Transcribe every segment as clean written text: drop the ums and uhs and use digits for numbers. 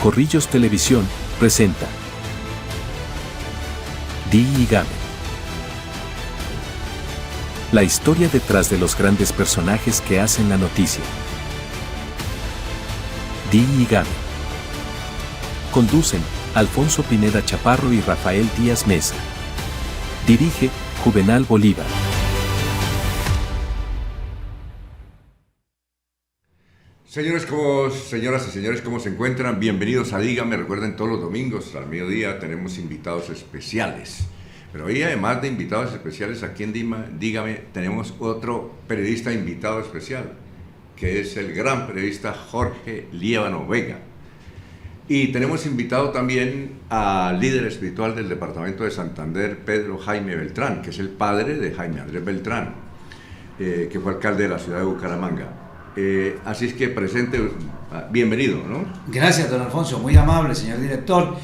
Corrillos Televisión presenta Dígame. La historia detrás de los grandes personajes que hacen la noticia. Dígame. Conducen Alfonso Pineda Chaparro y Rafael Díaz Mesa. Dirige Juvenal Bolívar. Señoras y señores, ¿cómo se encuentran? Bienvenidos a Dígame. Recuerden, todos los domingos al mediodía tenemos invitados especiales. Pero hoy, además de invitados especiales, aquí en Dígame tenemos otro periodista invitado especial, que es el gran periodista Jorge Liévano Vega. Y tenemos invitado también al líder espiritual del departamento de Santander, Pedro Jaime Beltrán, que es el padre de Jaime Andrés Beltrán, que fue alcalde de la ciudad de Bucaramanga. Así es que presente, bienvenido, ¿no? Gracias, don Alfonso, muy amable, señor director.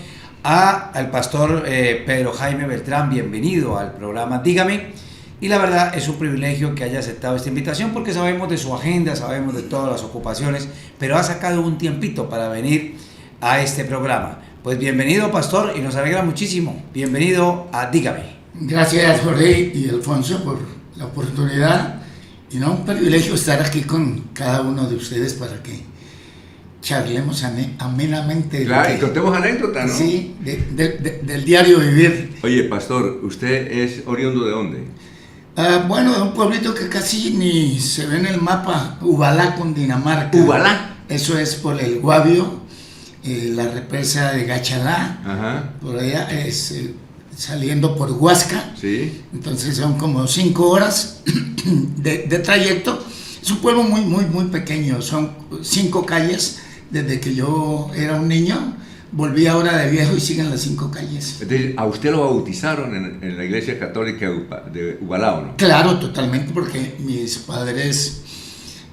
Al pastor Pedro Jaime Beltrán, bienvenido al programa Dígame. Y la verdad es un privilegio que haya aceptado esta invitación, porque sabemos de su agenda, sabemos de todas las ocupaciones, pero ha sacado un tiempito para venir a este programa. Pues bienvenido, pastor, y nos alegra muchísimo. Bienvenido a Dígame. Gracias, Jorge y Alfonso, por la oportunidad. Y no, un privilegio estar aquí con cada uno de ustedes para que charlemos amenamente. Claro, y contemos anécdotas, ¿no? Sí, del diario vivir. Oye, pastor, ¿usted es oriundo de dónde? Bueno, de un pueblito que casi ni se ve en el mapa, Ubalá, Cundinamarca. ¿Ubalá? Eso es por el Guavio, la represa de Gachalá. Ajá. Por allá es saliendo por Huasca. Sí. Entonces son como 5 horas de trayecto. Es un pueblo muy pequeño, son 5 calles. Desde que yo era un niño, volví ahora de viejo y siguen las 5 calles. Entonces, ¿a usted lo bautizaron en la iglesia católica de Ubalá, o no? Claro, totalmente, porque mis padres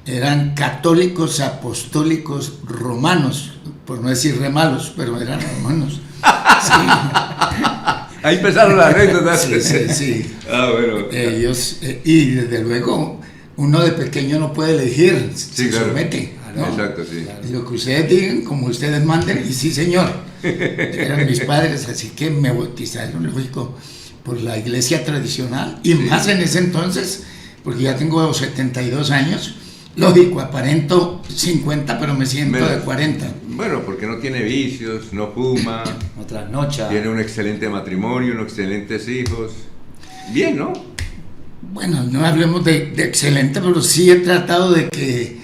eran católicos apostólicos romanos, por no decir remalos, pero eran romanos. Sí. Ahí empezaron las anécdotas. Sí. Ah, bueno. Ellos, y desde luego, uno de pequeño no puede elegir, sí, se claro. somete, ¿no? Exacto, sí. Lo que ustedes digan, como ustedes manden, y sí, señor. Eran mis padres, así que me bautizaron, lógico, por la iglesia tradicional, y sí, más en ese entonces, porque ya tengo 72 años, lógico, aparento 50, pero me siento de 40. Bueno, porque no tiene vicios, no fuma, No trasnocha. tiene un excelente matrimonio, unos excelentes hijos. Bien, ¿no? Bueno, no hablemos de excelente, pero sí he tratado de que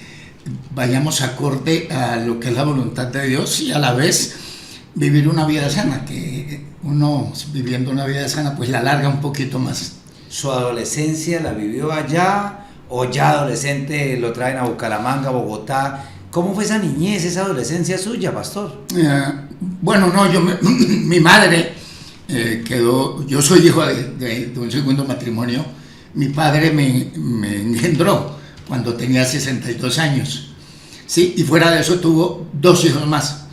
vayamos acorde a lo que es la voluntad de Dios y a la vez vivir una vida sana, que uno viviendo una vida sana pues la alarga un poquito más. ¿Su adolescencia la vivió allá o ya adolescente lo traen a Bucaramanga, Bogotá? ¿Cómo fue esa niñez, esa adolescencia suya, pastor? Bueno, no, mi madre quedó, yo soy hijo de un segundo matrimonio. Mi padre me engendró cuando tenía 62 años, ¿sí? Y fuera de eso tuvo 2 hijos más.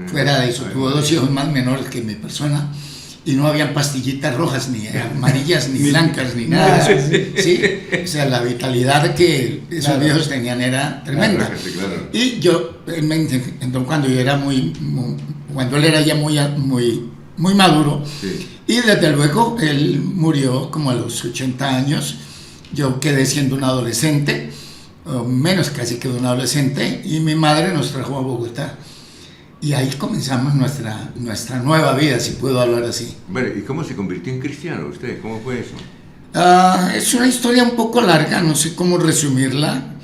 Fuera de eso tuvo 2 hijos más menores que mi persona. Y no habían pastillitas rojas, ni amarillas, ni blancas, ni nada. ¿Sí? O sea, la vitalidad que esos viejos tenían era tremenda. Claro. Y yo, entonces, cuando él era ya muy maduro, sí, y desde luego él murió como a los 80 años, yo quedé siendo un adolescente, o menos casi que un adolescente, y mi madre nos trajo a Bogotá. Y ahí comenzamos nuestra nueva vida, si puedo hablar así. Bueno, ¿y cómo se convirtió en cristiano usted? ¿Cómo fue eso? Es una historia un poco larga, no sé cómo resumirla.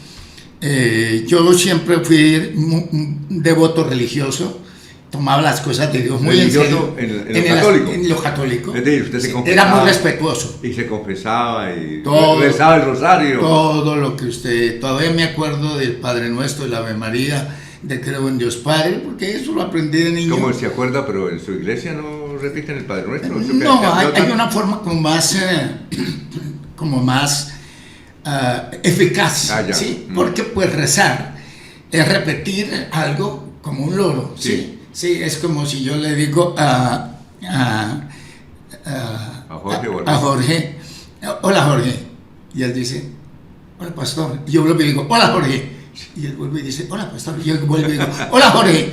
Yo siempre fui un devoto religioso, tomaba las cosas de Dios muy en serio. En lo católico. Es decir, usted se confesaba. Era muy respetuoso. Y se confesaba y todo, rezaba el rosario. Todo lo que usted... Todavía me acuerdo del Padre Nuestro, de la Ave María, de creo en Dios Padre, porque eso lo aprendí de niño. ¿Cómo se acuerda? Pero en su iglesia no repiten el Padre Nuestro. No, hay una forma como más eficaz, ¿sí? Porque pues rezar es repetir algo como un loro, ¿sí? Sí, es como si yo le digo a Jorge, hola Jorge, y él dice, hola pastor, y yo vuelvo y digo, hola Jorge, y él vuelve y dice, hola pastor, y yo vuelvo y digo, hola Jorge,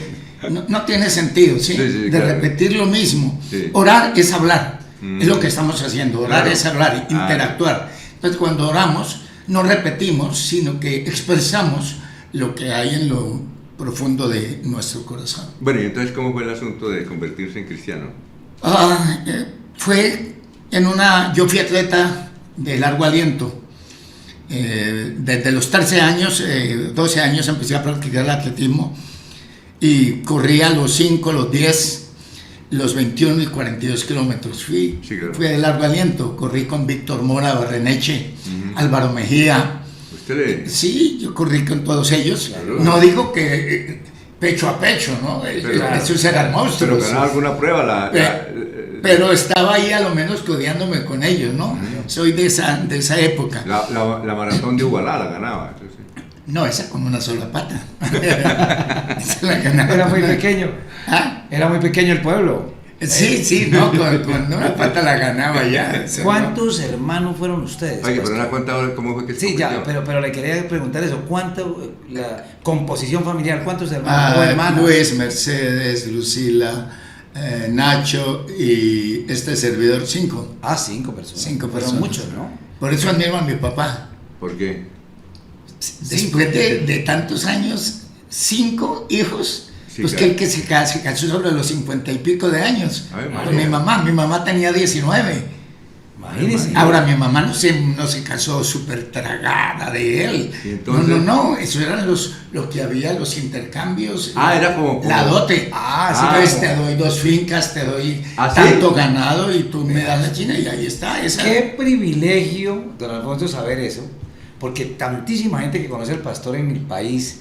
no tiene sentido, ¿sí? Sí, de claro. repetir lo mismo. Sí. Orar es hablar, es lo que estamos haciendo. Orar Claro. es hablar, interactuar. Entonces, cuando oramos, no repetimos, sino que expresamos lo que hay en lo profundo de nuestro corazón. Bueno, y entonces, ¿cómo fue el asunto de convertirse en cristiano? Fue yo fui atleta de largo aliento. Desde los 13 años, 12 años empecé a practicar el atletismo y corría los 5, los 10, los 21 y 42 kilómetros. Fui de largo aliento, corrí con Víctor Mora, Barreneche, Álvaro Mejía. ¿Usted Sí, yo corrí con todos ellos. Claro. No digo que pecho a pecho, ¿no? Esos eran monstruos. ¿Pero ganaba alguna prueba? Pero estaba ahí a lo menos codeándome con ellos, ¿no? Soy de esa época. La maratón de Ubalá la ganaba. Entonces. No, esa con una sola pata. Esa la ganaba. Era muy pequeño. ¿Ah? Era muy pequeño el pueblo. Sí, no, con una pata la ganaba ya. ¿Cuántos hermanos fueron ustedes? Oye, pues? pero no ha contado cómo fue que se Sí, ya, convirtió. pero le quería preguntar eso. La composición familiar, ¿cuántos hermanos o hermanas? Luis, Mercedes, Lucila, Nacho y este servidor, 5. 5 personas. 5 Fueron personas. muchos, ¿no? Por eso admiro a mi papá. ¿Por qué? Después de tantos años, 5 hijos, Sí, pues claro. que el que se casó sobre los 50 y pico de años. Ay, Con mi mamá tenía 19. Imagínense. Ahora mi mamá no se casó súper tragada de él. ¿Y entonces? No, eso eran lo que había, los intercambios. Era como... La dote. Entonces te doy 2 fincas, te doy ¿Sí? tanto ganado y tú me das la China y ahí está. Qué privilegio, don Alfonso, saber eso, porque tantísima gente que conoce al pastor en mi país,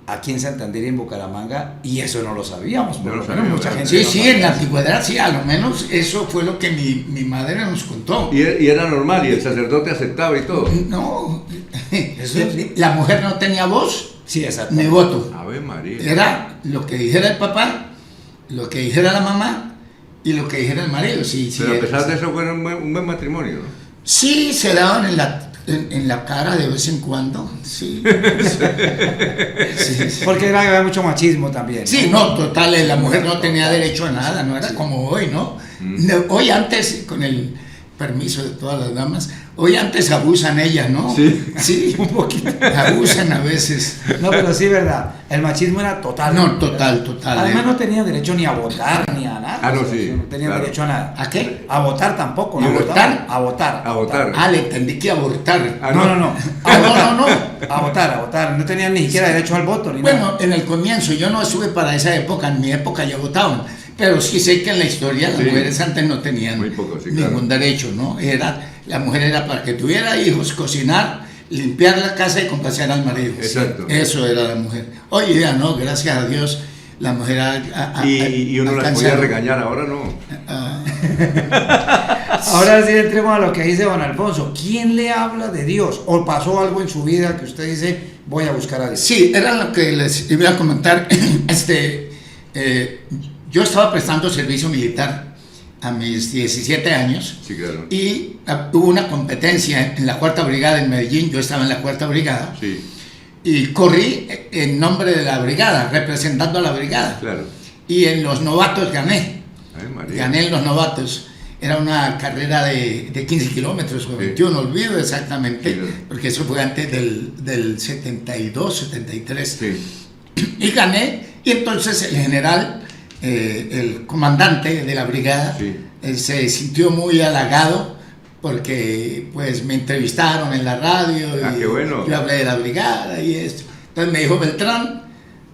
aquí en Santander y en Bucaramanga, y eso no lo sabíamos, por No lo lo menos sabíamos, mucha ¿verdad? gente. Sí, no en la sabía. antigüedad, sí, a lo menos eso fue lo que mi madre nos contó. Y era normal, y el sacerdote aceptaba y todo. No, Eso es- la mujer no tenía voz Sí, exacto. ni voto. Ave María. Era lo que dijera el papá, lo que dijera la mamá y lo que dijera el marido. Sí, Pero a era- pesar de eso fue un buen matrimonio, ¿no? Sí, se daban en la cara de vez en cuando, sí. Sí. Porque había mucho machismo también. Sí, no, total, la mujer no tenía derecho a nada, no era como hoy, ¿no? Hoy antes, con el permiso de todas las damas, hoy antes abusan ellas, ¿no? Sí. un poquito. Abusan a veces. No, pero sí, verdad. El machismo era total. No, total. Además, no tenían derecho ni a votar ni a nada. No, O sea, sí, no tenían claro. derecho a nada. ¿A qué? A votar tampoco. ¿Y ¿no? a votar? A votar. A votar. Ah, le entendí que abortar. Ah, No. No. A votar. No tenían ni siquiera derecho al voto ni Bueno, nada. en el comienzo, yo no estuve para esa época, en mi época ya votaban, pero sí sé que en la historia las Sí. mujeres antes no tenían Muy poco, sí, ningún claro. derecho, ¿no? La mujer era para que tuviera hijos, cocinar, limpiar la casa y complacer al marido. Exacto. Eso era la mujer. Hoy ya no, gracias a Dios, la mujer Y uno las podía alcanzado. regañar, ahora no. Ah, Ahora sí entremos a lo que dice don Alfonso. ¿Quién le habla de Dios? ¿O pasó algo en su vida que usted dice, voy a buscar a Dios? sí, era lo que les iba a comentar. Yo estaba prestando servicio militar a mis 17 años. Sí, claro. Y hubo una competencia en la 4ª Brigada en Medellín, yo estaba en la 4ª Brigada, Sí, y corrí en nombre de la brigada, representando a la brigada. claro. Y en los novatos gané, Ave María. gané en los novatos. Era una carrera de 15 kilómetros o 21, olvido exactamente, Sí, claro. porque eso fue antes del 72, 73. Sí, Y gané, y entonces el general, el comandante de la brigada, Sí. se sintió muy halagado porque pues me entrevistaron en la radio y qué bueno. yo hablé de la brigada y esto. Entonces me dijo, Beltrán,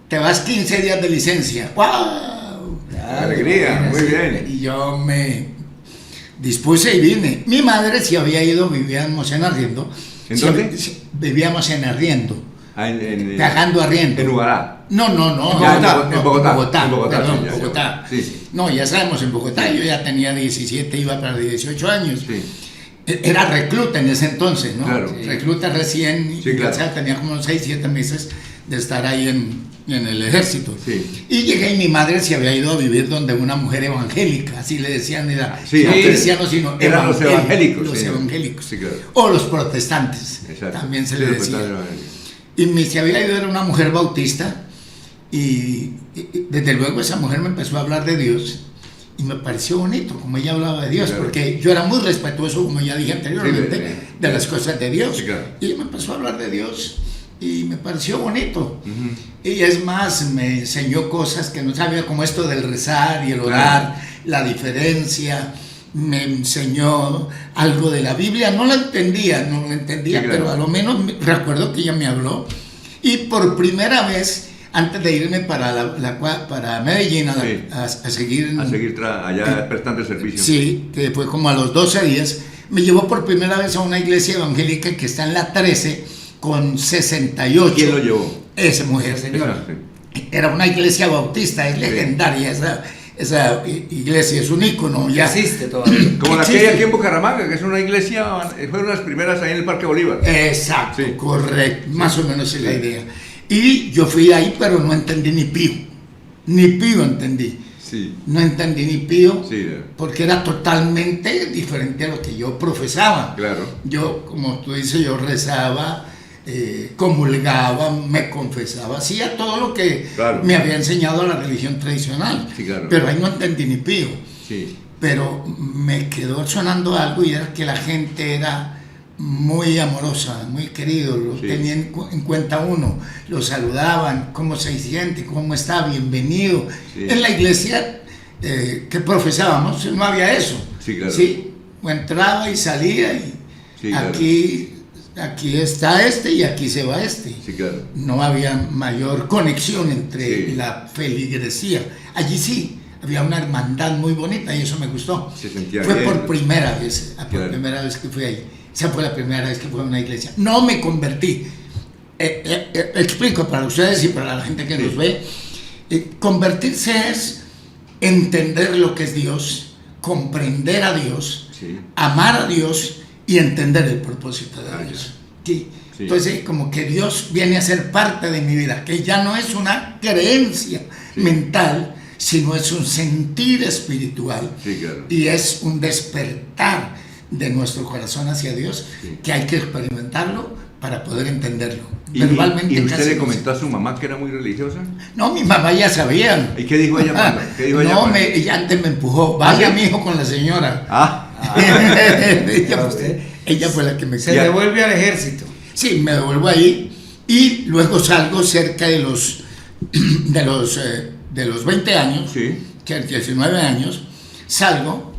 te vas 15 días de licencia. ¡Wow! alegría, muy bien. Y yo me dispuse y vine. Mi madre sí había ido, vivíamos en arriendo. ¿En Sí, dónde? vivíamos en arriendo, pagando arriendo. En Ugará. No, Ya, no, en Bogotá. Bogotá, En Bogotá, perdón, sí, ya, Bogotá. sí. No, ya sabemos, en Bogotá yo ya tenía 17, iba para 18 años. Sí. Era recluta en ese entonces, ¿no? Claro. Recluta recién, Sí, claro. o sea, tenía como 6, 7 meses de estar ahí en el ejército. Sí. Y llegué y mi madre se había ido a vivir donde una mujer evangélica, así le decían, Sí, no sí. cristianos, sino Eran los evangélicos, los sí. evangélicos. Sí, claro. O los protestantes, Exacto. también se Sí, le los decía. protestantes evangélicos. Y se había ido, era una mujer bautista, y desde luego esa mujer me empezó a hablar de Dios y me pareció bonito como ella hablaba de Dios, claro. Porque yo era muy respetuoso, como ya dije anteriormente, Sí, de las cosas de Dios. Sí, claro. Y ella me empezó a hablar de Dios y me pareció bonito. Y es más, me enseñó cosas que no sabía, como esto del rezar y el orar, la diferencia. Me enseñó algo de la Biblia, no la entendía, Sí, claro. pero a lo menos recuerdo que ella me habló. Y por primera vez, antes de irme para para Medellín a seguir... allá prestando el servicio. Sí, que fue como a los 12 días, me llevó por primera vez a una iglesia evangélica que está en la 13 con 68. ¿Quién lo llevó? Esa mujer. Señor. Era una iglesia bautista, es legendaria esa iglesia, es un ícono. Ya existe todavía. Como la que hay Existe. aquí en Bucaramanga, que es una iglesia, fueron las primeras ahí en el Parque Bolívar. Exacto, Sí. correcto, más o menos es la Sí. idea. Y yo fui ahí, pero no entendí ni pío entendí. Sí. No entendí ni pío, Sí. porque era totalmente diferente a lo que yo profesaba. Claro. Yo, como tú dices, yo rezaba, comulgaba, me confesaba, hacía todo lo que Claro. me había enseñado la religión tradicional. Sí, claro. Pero ahí no entendí ni pío. Sí. Pero me quedó sonando algo y era que la gente era muy amorosa, muy querido, lo Sí. tenían en cuenta uno, lo saludaban, cómo se siente, cómo está, bienvenido. Sí. En la iglesia que profesábamos no había eso. Sí, claro. Sí, entraba y salía y Sí, claro. aquí está este y aquí se va este. Sí, claro. No había mayor conexión entre Sí. la feligresía. Allí sí, había una hermandad muy bonita y eso me gustó. Se sentía Fue bien. por primera vez, Claro. primera vez que fui ahí. Esa fue la primera vez que fui a una iglesia. No me convertí. Explico para ustedes y para la gente que Sí. nos ve. Convertirse es entender lo que es Dios, comprender a Dios, Sí. amar a Dios y entender el propósito de Ah, Dios. ya. Sí. Sí. Entonces, como que Dios viene a ser parte de mi vida, que ya no es una creencia Sí. mental, sino es un sentir espiritual. Sí, claro. Y es un despertar de nuestro corazón hacia Dios, Sí. que hay que experimentarlo para poder entenderlo. ¿Y Verbalmente usted casi le no comentó a su mamá que era muy religiosa? No, mi mamá ya sabía. ¿Y qué dijo ella, Pablo? ¿Qué dijo ella, No, Pablo? ella antes me empujó. Vaya, ¿sí? mi hijo, con la señora. Ah, ella fue la que me Se Ya. devuelve al ejército. Sí, me devuelvo ahí y luego salgo cerca de los 20 años, sí. que a 19 años, salgo,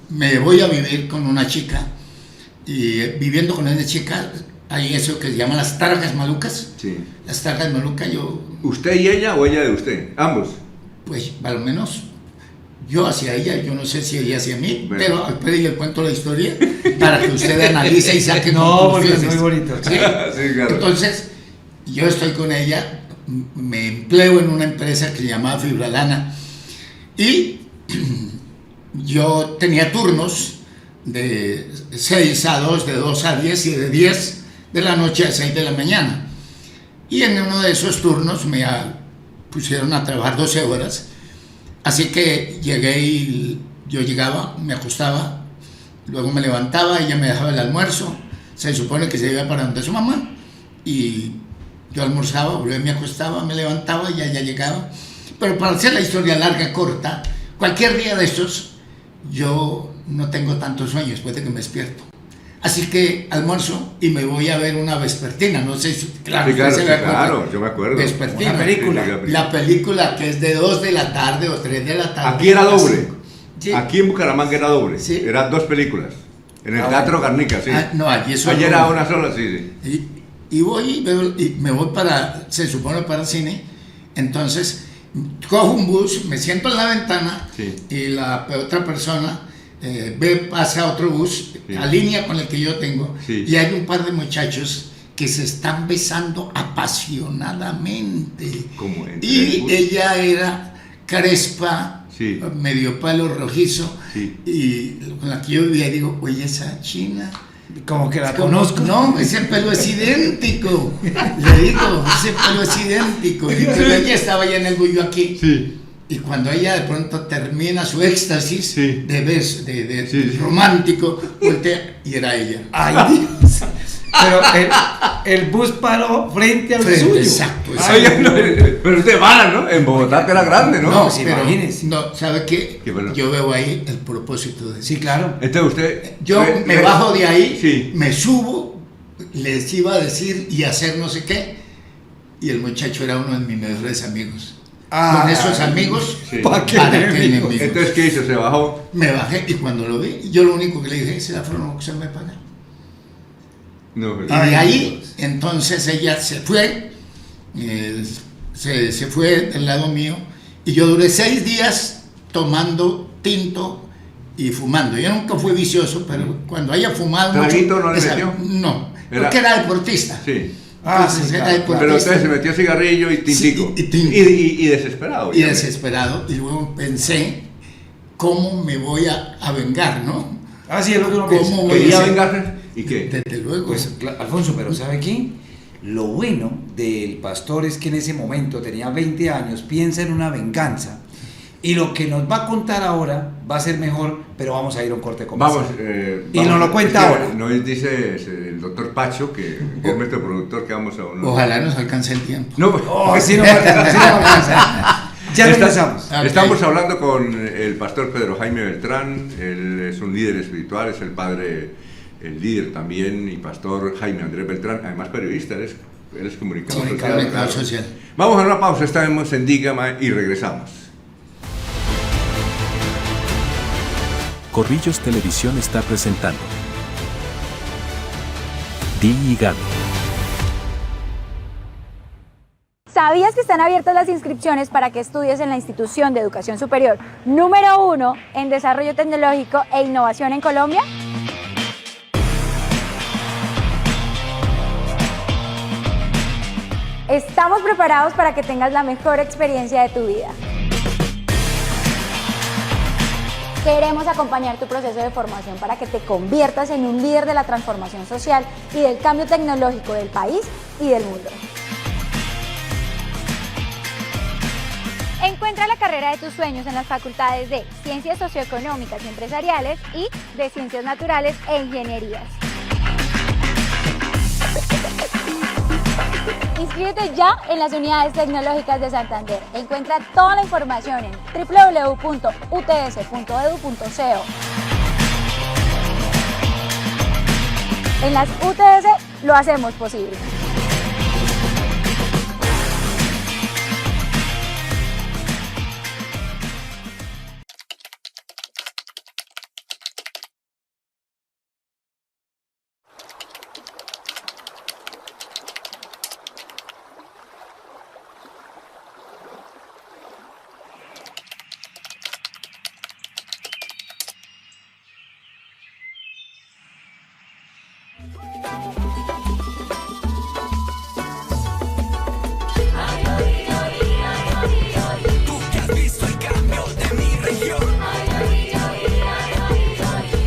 me voy a vivir con una chica y viviendo con esa chica hay eso que se llama las targas malucas. Sí. Las targas malucas, yo, ¿Usted y ella o ella de usted? Ambos. pues, a lo menos yo hacia ella, yo no sé si ella hacia mí, Bueno. pero después le cuento la historia para que usted analice y saque No, porque es conclusiones. muy bonito. ¿Sí? Sí, claro. Entonces, yo estoy con ella, me empleo en una empresa que se llamaba Fibralana y yo tenía turnos de 6 a 2, de 2 a 10 y de 10 de la noche a 6 de la mañana. Y en uno de esos turnos me pusieron a trabajar 12 horas. Así que llegué y yo llegaba, me acostaba, luego me levantaba, ella me dejaba el almuerzo, se supone que se iba para donde su mamá, y yo almorzaba, volvía, me acostaba, me levantaba y ella llegaba. Pero para hacer la historia larga, corta, cualquier día de estos, yo no tengo tanto sueño después de que me despierto. Así que almuerzo y me voy a ver una vespertina, no sé si, claro, Sí, claro, usted sí, se da cuenta. claro, yo me acuerdo. Vespertina. Una película. Sí, La película que es de 2 de la tarde o 3 de la tarde. Aquí era doble. Sí. Aquí en Bucaramanga era doble. Sí. Eran 2 películas. En el Ah, Teatro Garnica, sí. No, allí es Ayer solo era una. una sola, sí, sí. Y voy y, y me voy para, se supone para el cine. Entonces cojo un bus, me siento en la ventana Sí. y la otra persona pasa otro bus, Sí. alinea con el que yo tengo, Sí. y hay un par de muchachos que se están besando apasionadamente. Como entre Y el bus. ella era crespa, Sí. medio pelo rojizo, Sí. y con la que yo vivía digo, oye, esa china, Como que la ¿cómo? conozco. No, ese pelo es idéntico. Le digo, ese pelo es idéntico. Y pero ella estaba ya en el bullo aquí. Sí. Y cuando ella de pronto termina su éxtasis Sí. de beso, de Sí, sí. romántico, voltea y era ella. Ay, Dios. Pero el bus paró frente al suyo. Exacto. Ay, no, pero es de bala, ¿no? En Bogotá que era grande, ¿no? No, Pues pero imagínese. no, ¿sabe qué? Qué bueno. Yo veo ahí el propósito de Sí, claro. Entonces usted... Yo me bajo de ahí, Sí. me subo, les iba a decir y hacer no sé qué, y el muchacho era uno de mis mejores amigos. Con esos amigos, Sí. ¿Para qué ¿para qué enemigos? enemigos? Entonces, ¿qué hizo? Se bajó. Me bajé y cuando lo vi, yo lo único que le dije, ese afro no se me paga. No, pero- Y de ahí, entonces ella se fue, se fue del lado mío, y yo duré 6 días tomando tinto y fumando. Yo nunca fui vicioso, pero cuando haya fumado ¿Traguito no le esa- metió? No, Era- porque era deportista. Sí. Entonces, sí, era claro, deportista. Pero entonces se metió cigarrillo y tintico. Sí, y tinto. Y desesperado. Y ya ves. desesperado, y luego pensé, ¿cómo me voy a vengar, no? Sí, es lo que uno ¿Cómo piensa. voy ¿Quería a hacer? vengarse? ¿Y qué? Desde luego. Pues, Alfonso, pero ¿sabe qué? Lo bueno del pastor es que en ese momento tenía 20 años, piensa en una venganza. Y lo que nos va a contar ahora va a ser mejor, pero vamos a ir a un corte comercial. Vamos. Y nos lo cuenta es que ahora. Nos dice el doctor Pacho, que es nuestro productor, que vamos a uno. Ojalá nos alcance el tiempo. No, Oh, sí, no me alcanza, sí, no me alcanza. Ya regresamos. Ok. Estamos hablando con el pastor Pedro Jaime Beltrán. Él es un líder espiritual, es el padre, el líder también y pastor Jaime Andrés Beltrán, además periodista, él es comunicador Comunicador claro. social. Vamos a una pausa, estamos en Dígame y regresamos. Corrillos Televisión está presentando Dígame. ¿Sabías que están abiertas las inscripciones para que estudies en la institución de educación superior número 1 en desarrollo tecnológico e innovación en Colombia? Estamos preparados para que tengas la mejor experiencia de tu vida. Queremos acompañar tu proceso de formación para que te conviertas en un líder de la transformación social y del cambio tecnológico del país y del mundo. Encuentra la carrera de tus sueños en las facultades de Ciencias Socioeconómicas y Empresariales y de Ciencias Naturales e Ingenierías. Inscríbete ya en las unidades tecnológicas de Santander. Encuentra toda la información en www.uts.edu.co. En las UTS lo hacemos posible.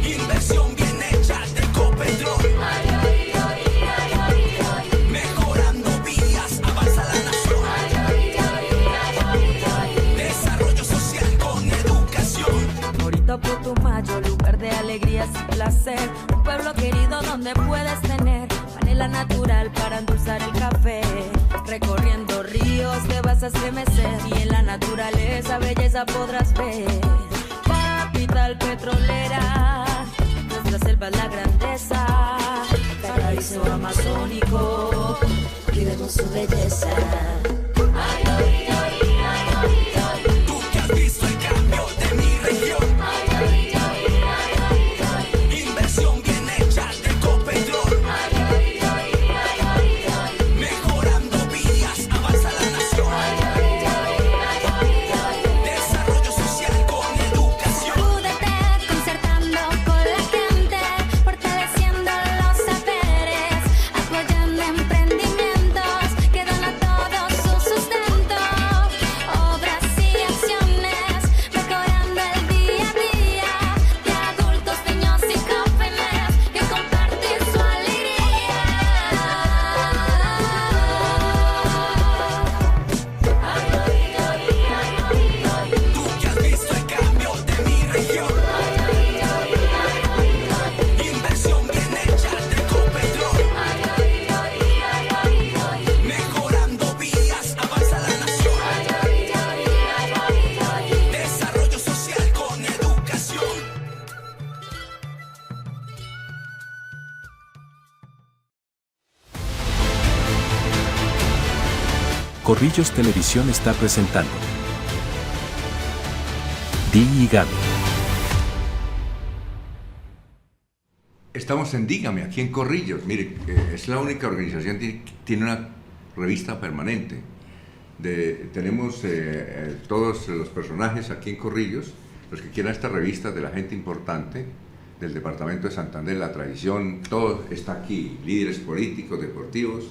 Inversión bien hecha de Ecopetrol. Mejorando vías, avanza la nación. Desarrollo social con educación. Ahorita Putumayo, lugar de alegrías y placer. Un pueblo querido donde puedes tener panela natural para endulzar el café. Recorriendo ríos te vas a estremecer y en la naturaleza belleza podrás ver. Capital petrolera, nuestra selva es la grandeza. Paraíso amazónico, cuidemos su belleza. Tú que has visto el cambio de mi región. Inversión bien hecha de Ecopetrol. Mejorando vías, avanza la nación. Desarrollo social con educación. Acúdete concertando con la gente, fortaleciendo los saberes, apoyando emprendimientos que dan a todos Corrillos Televisión está presentando Dígame. Estamos en Dígame, aquí en Corrillos. Mire, es la única organización que tiene una revista permanente. Tenemos todos los personajes aquí en Corrillos, los que quieran esta revista de la gente importante del departamento de Santander, la tradición, todo está aquí. Líderes políticos, deportivos,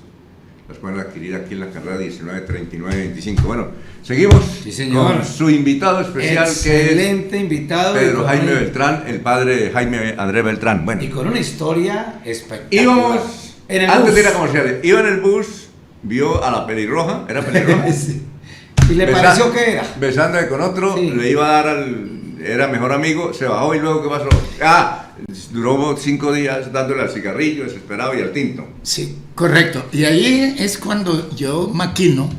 las pueden adquirir aquí en la carrera 193925. Bueno, seguimos con su invitado especial, excelente que es invitado, Pedro Jaime Beltrán, el padre de Jaime Andrés Beltrán. Bueno, y con una historia espectacular. íbamos, antes de ir a bus. comerciales, iba en el bus, vio a la pelirroja, ¿era pelirroja? Sí. ¿Y le pareció que era? Besándose con otro, Sí. le iba a dar era mejor amigo, se bajó y luego ¿qué pasó? Duró 5 días dándole al cigarrillo, desesperado, y al tinto. Sí, correcto. Y ahí es cuando yo maquino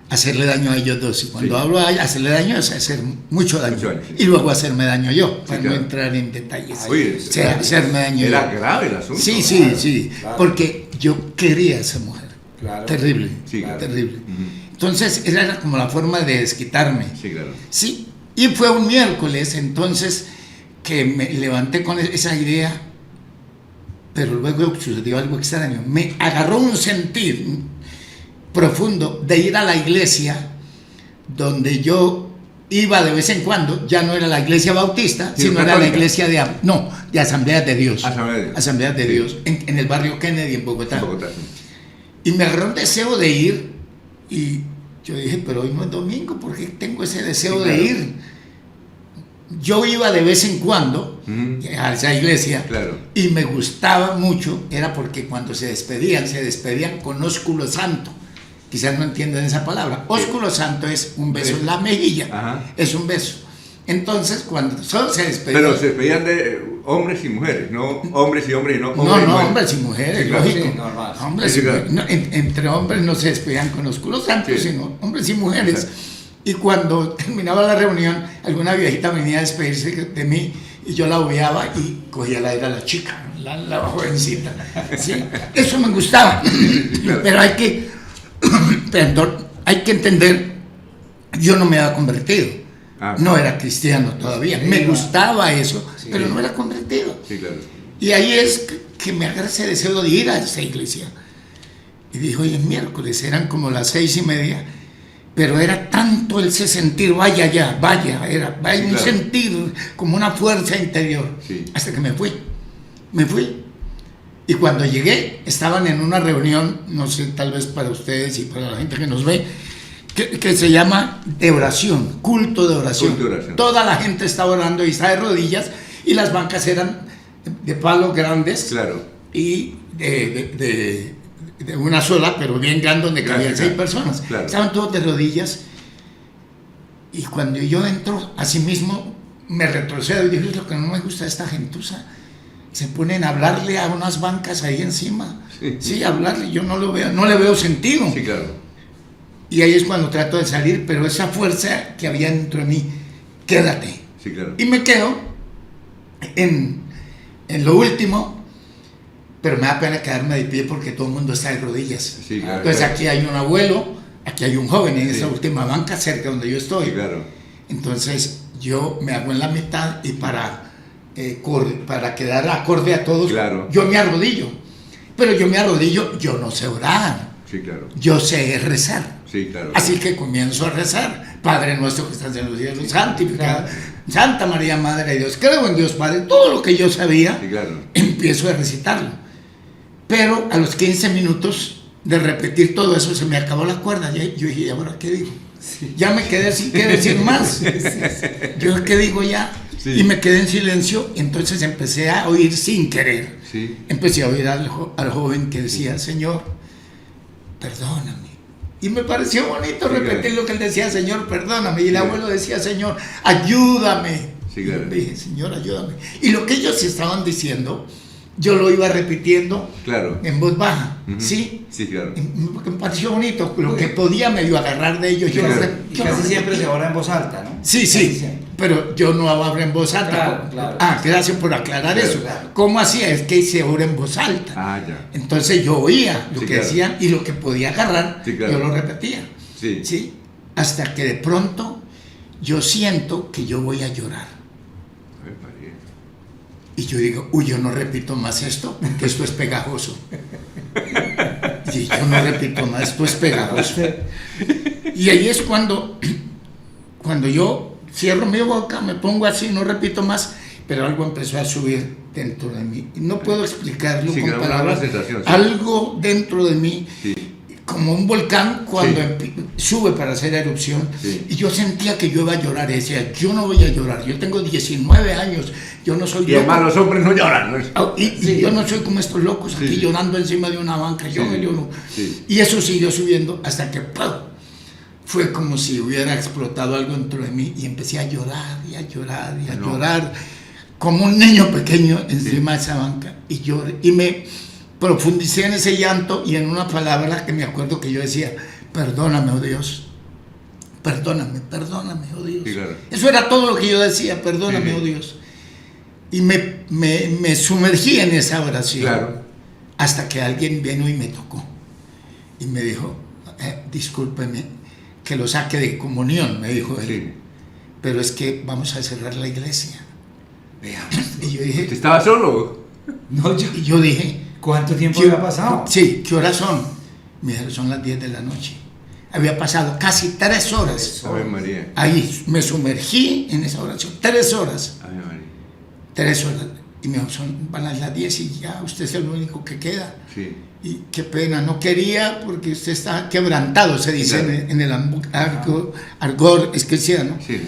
hacerle daño a ellos dos. Y cuando Sí. hablo de hacerle daño es hacer mucho daño. Mucho daño, sí. Y luego hacerme daño yo, para claro. no entrar en detalles. Oye, O sea, hacerme daño era yo. grave el asunto. Sí, sí, sí. Claro. Porque yo quería a esa mujer. Claro. Terrible. Sí, claro. Terrible. Ujú. Entonces, era como la forma de desquitarme. Sí, claro. Sí, y fue un miércoles, entonces, que me levanté con esa idea, pero luego sucedió algo extraño. Me agarró un sentir profundo de ir a la iglesia, donde yo iba de vez en cuando. Ya no era la iglesia bautista, Sí, sino era la católica. iglesia de Asambleas de Dios. Asambleas de Dios. Asambleas de Sí. Dios, en el barrio Kennedy, en Bogotá. En Bogotá. Y me agarró un deseo de ir, y yo dije, pero hoy no es domingo, ¿por qué tengo ese deseo Sí, claro. de ir? Yo iba de vez en cuando Ujú. a esa iglesia, Claro. y me gustaba mucho, era porque cuando se despedían con ósculo santo. Quizás no entienden esa palabra. Ósculo santo es un beso en la mejilla, Ajá. es un beso. Entonces, cuando solo se despedían... Pero se despedían de hombres y mujeres, no hombres y hombres, y no hombres y No, mujeres. hombres y mujeres, Sí, claro. lógico. Sí, normal. Hombres Sí, y claro. mujeres. No, entre hombres no se despedían con ósculos santos, Sí. sino hombres y mujeres. Exacto. Y cuando terminaba la reunión, alguna viejita venía a despedirse de mí, y yo la obviaba y cogía la era la chica, la jovencita. ¿Sí? Eso me gustaba. claro. Pero hay que, perdón, hay que entender, yo no me había convertido. Ah, No era cristiano todavía. Sí, Me claro. gustaba eso, Sí. pero no era convertido. Sí, claro. Y ahí es que me agarra ese deseo de ir a esa iglesia. Y dijo, hoy es miércoles, eran como las 6:30, pero era tanto ese sentir, vaya allá, vaya, Sí, un claro. sentir como una fuerza interior. Sí. Hasta que me fui. Y cuando llegué, estaban en una reunión, no sé, tal vez para ustedes y para la gente que nos ve, que se llama de oración, culto de oración. Culto de oración. Toda la gente estaba orando y está de rodillas, y las bancas eran de palos grandes, Claro. y de una sola, pero bien grande, donde cabían Claro, 6 personas. claro. Estaban todos de rodillas, y cuando yo entro, así mismo me retrocedo y digo, es lo que no me gusta de esta gentuza. Se ponen a hablarle a unas bancas ahí encima. Sí. Sí, hablarle, yo no le veo sentido. Sí, claro. Y ahí es cuando trato de salir, pero esa fuerza que había dentro de mí, quédate. Sí, claro. Y me quedo en lo último, pero me da pena quedarme de pie porque todo el mundo está de rodillas. Sí, claro. Entonces claro. aquí hay un abuelo, aquí hay un joven en Sí. esa última banca cerca donde yo estoy. Sí, claro. Entonces yo me hago en la mitad, y para quedar acorde a todos, Claro. yo me arrodillo. Pero yo me arrodillo, yo no sé orar, Sí, claro. yo sé rezar. Sí, claro. Así que comienzo a rezar. Padre nuestro que estás en los cielos, santificado. Santa María, Madre de Dios. Creo en Dios Padre. Todo lo que yo sabía, Sí, claro. empiezo a recitarlo. Pero a los 15 minutos de repetir todo eso, se me acabó la cuerda. Yo dije, ¿y ahora qué digo? Ya me quedé sin qué decir más. Yo, ¿qué digo ya? Sí. Y me quedé en silencio. Entonces empecé a oír sin querer. Sí. Empecé a oír al joven que decía, Señor, perdóname. Y me pareció bonito Sí, repetir claro. lo que él decía, Señor, perdóname. Y el Sí. abuelo decía, Señor, ayúdame. Sí, Y claro. yo dije, Señor, ayúdame. Y lo que ellos estaban diciendo, yo lo iba repitiendo Claro. en voz baja, Ujú. ¿sí? Sí, claro. Porque me pareció bonito, lo que podía medio agarrar de ellos. Y yo casi, lo y casi repetía. siempre se ora en voz alta, ¿no? Sí, Casi sí, siempre. pero yo no hablo en voz alta. Claro, claro. Ah, gracias por aclarar Claro, eso. claro. ¿Cómo hacía? Es que se ora en voz alta. Ah, ya. Entonces yo oía lo Sí, que claro. decían, y lo que podía agarrar, Sí, claro. yo lo repetía. Sí. ¿sí? Hasta que de pronto yo siento que yo voy a llorar. Ave María. Y yo digo, uy, yo no repito más esto, porque esto es pegajoso. Y yo no repito más, esto es pegajoso. Y ahí es cuando yo cierro mi boca, me pongo así, no repito más, pero algo empezó a subir dentro de mí. Y no puedo explicarlo Sí, con una palabras. sensación, sí. Algo dentro de mí, Sí. como un volcán cuando Sí. sube para hacer erupción. Sí. Y yo sentía que yo iba a llorar. Y decía, yo no voy a llorar. Yo tengo 19 años. Yo no soy Y además loco. los hombres no lloran, ¿no? Y yo no soy como estos locos aquí Sí. llorando encima de una banca. Yo Sí. me lloro. Sí. Y eso siguió subiendo hasta que ¡pum! Fue como si hubiera explotado algo dentro de mí y empecé a llorar y a llorar y a No. llorar como un niño pequeño encima de esa banca y lloré y me profundicé en ese llanto y en una palabra que me acuerdo que yo decía, perdóname, oh Dios, perdóname, perdóname, oh Dios. Sí, claro. Eso era todo lo que yo decía, perdóname, Sí. oh Dios. Y me sumergí en esa oración. Claro. Hasta que alguien vino y me tocó y me dijo, discúlpeme que lo saque de comunión, me dijo él, Sí. pero es que vamos a cerrar la iglesia. Y yo dije, ¿Usted estaba solo? No, y yo dije, ¿cuánto tiempo ¿qué- había pasado? Sí, ¿qué horas son? Me dijeron, son las 10 de la noche. Había pasado casi 3 horas. Ave María. Ahí me sumergí en esa oración, 3 horas. Ave María. 3 horas. Y me dijo, van a las 10 y ya, usted es el único que queda. Sí. Y qué pena, no quería porque usted está quebrantado, se dice Claro. en el argor es cristiano. Sí.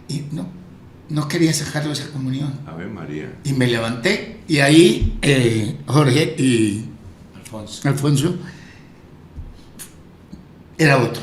Y no quería sacarlo de esa comunión. Ave María. Y me levanté y ahí Jorge y Alfonso era otro.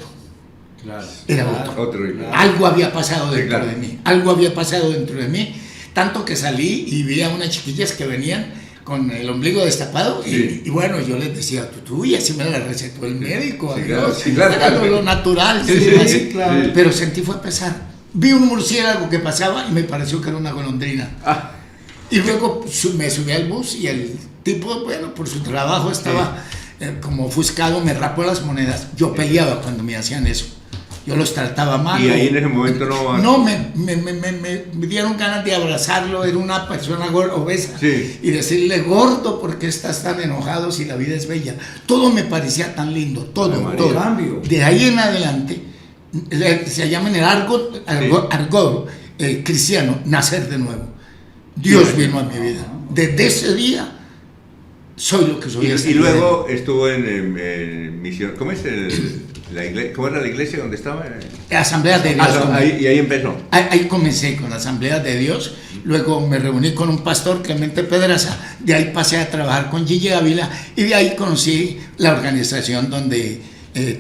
Claro. Era otro. Otro. Algo había pasado Sí, dentro claro. de mí. Algo había pasado dentro de mí. Tanto que salí y vi a unas chiquillas que venían con el ombligo destapado. Sí. Y bueno, yo les decía, tú, y así me la recetó el médico. Sí, adiós. claro, sí, claro. Era lo natural. Sí, sí, sí, así. sí, claro. Pero sentí fue pesar. Vi un murciélago que pasaba y me pareció que era una golondrina. Ah, Y luego me subí al bus y el tipo, bueno, por su trabajo estaba como ofuscado, me rapó las monedas. Yo peleaba cuando me hacían eso. Yo los trataba mal. y ahí en ese momento no... No, me dieron ganas de abrazarlo, era una persona obesa, Sí. y decirle, gordo, ¿por qué estás tan enojado si la vida es bella? Todo me parecía tan lindo, todo, Ay, María. todo. Cambio. De ahí en adelante, se llama en el argot cristiano, nacer de nuevo. Dios vino a mi vida. Desde ese día, soy lo que soy. Y luego estuvo en misión... ¿Cómo es la iglesia? ¿Cómo era la iglesia donde estaba? Asamblea de Dios. Y ahí empezó. Ahí comencé con la Asamblea de Dios, luego me reuní con un pastor, Clemente Pedraza, de ahí pasé a trabajar con Gigi Ávila y de ahí conocí la organización donde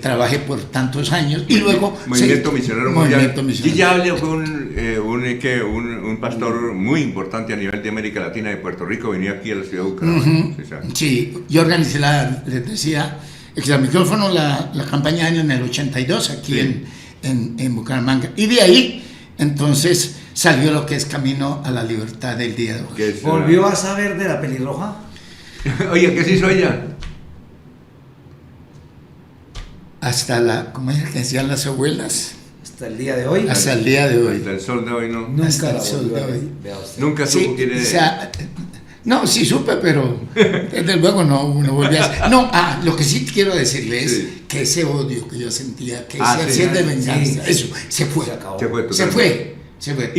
trabajé por tantos años y luego... Movimiento Misionero Movimiento Mundial. Misionero. Gigi Ávila fue un pastor muy importante a nivel de América Latina, de Puerto Rico, venía aquí a la ciudad de Bucaramanga. Sí, ¿sabes? Sí, yo organicé les decía, el micrófono, la campaña de año en el 82 aquí Sí. en Bucaramanga. Y de ahí, entonces, salió lo que es Camino a la Libertad del día de hoy. Que es, ¿Volvió a saber de la pelirroja? Oye, ¿qué se hizo ella? Hasta como es que decían las abuelas, Hasta el día de hoy. hasta el día de hoy. Hasta el sol de hoy no. Nunca hasta la el sol volvió de a ver. hoy. Vea usted. Nunca Sí, supo quién o era. sea, no, sí supe, pero desde luego no volví a... No, lo que sí quiero decirles es Sí. que ese odio que yo sentía, que Ah, ese sí. sed de venganza, Sí. eso, se fue. Se acabó. Se fue Se totalmente. fue. Se fue.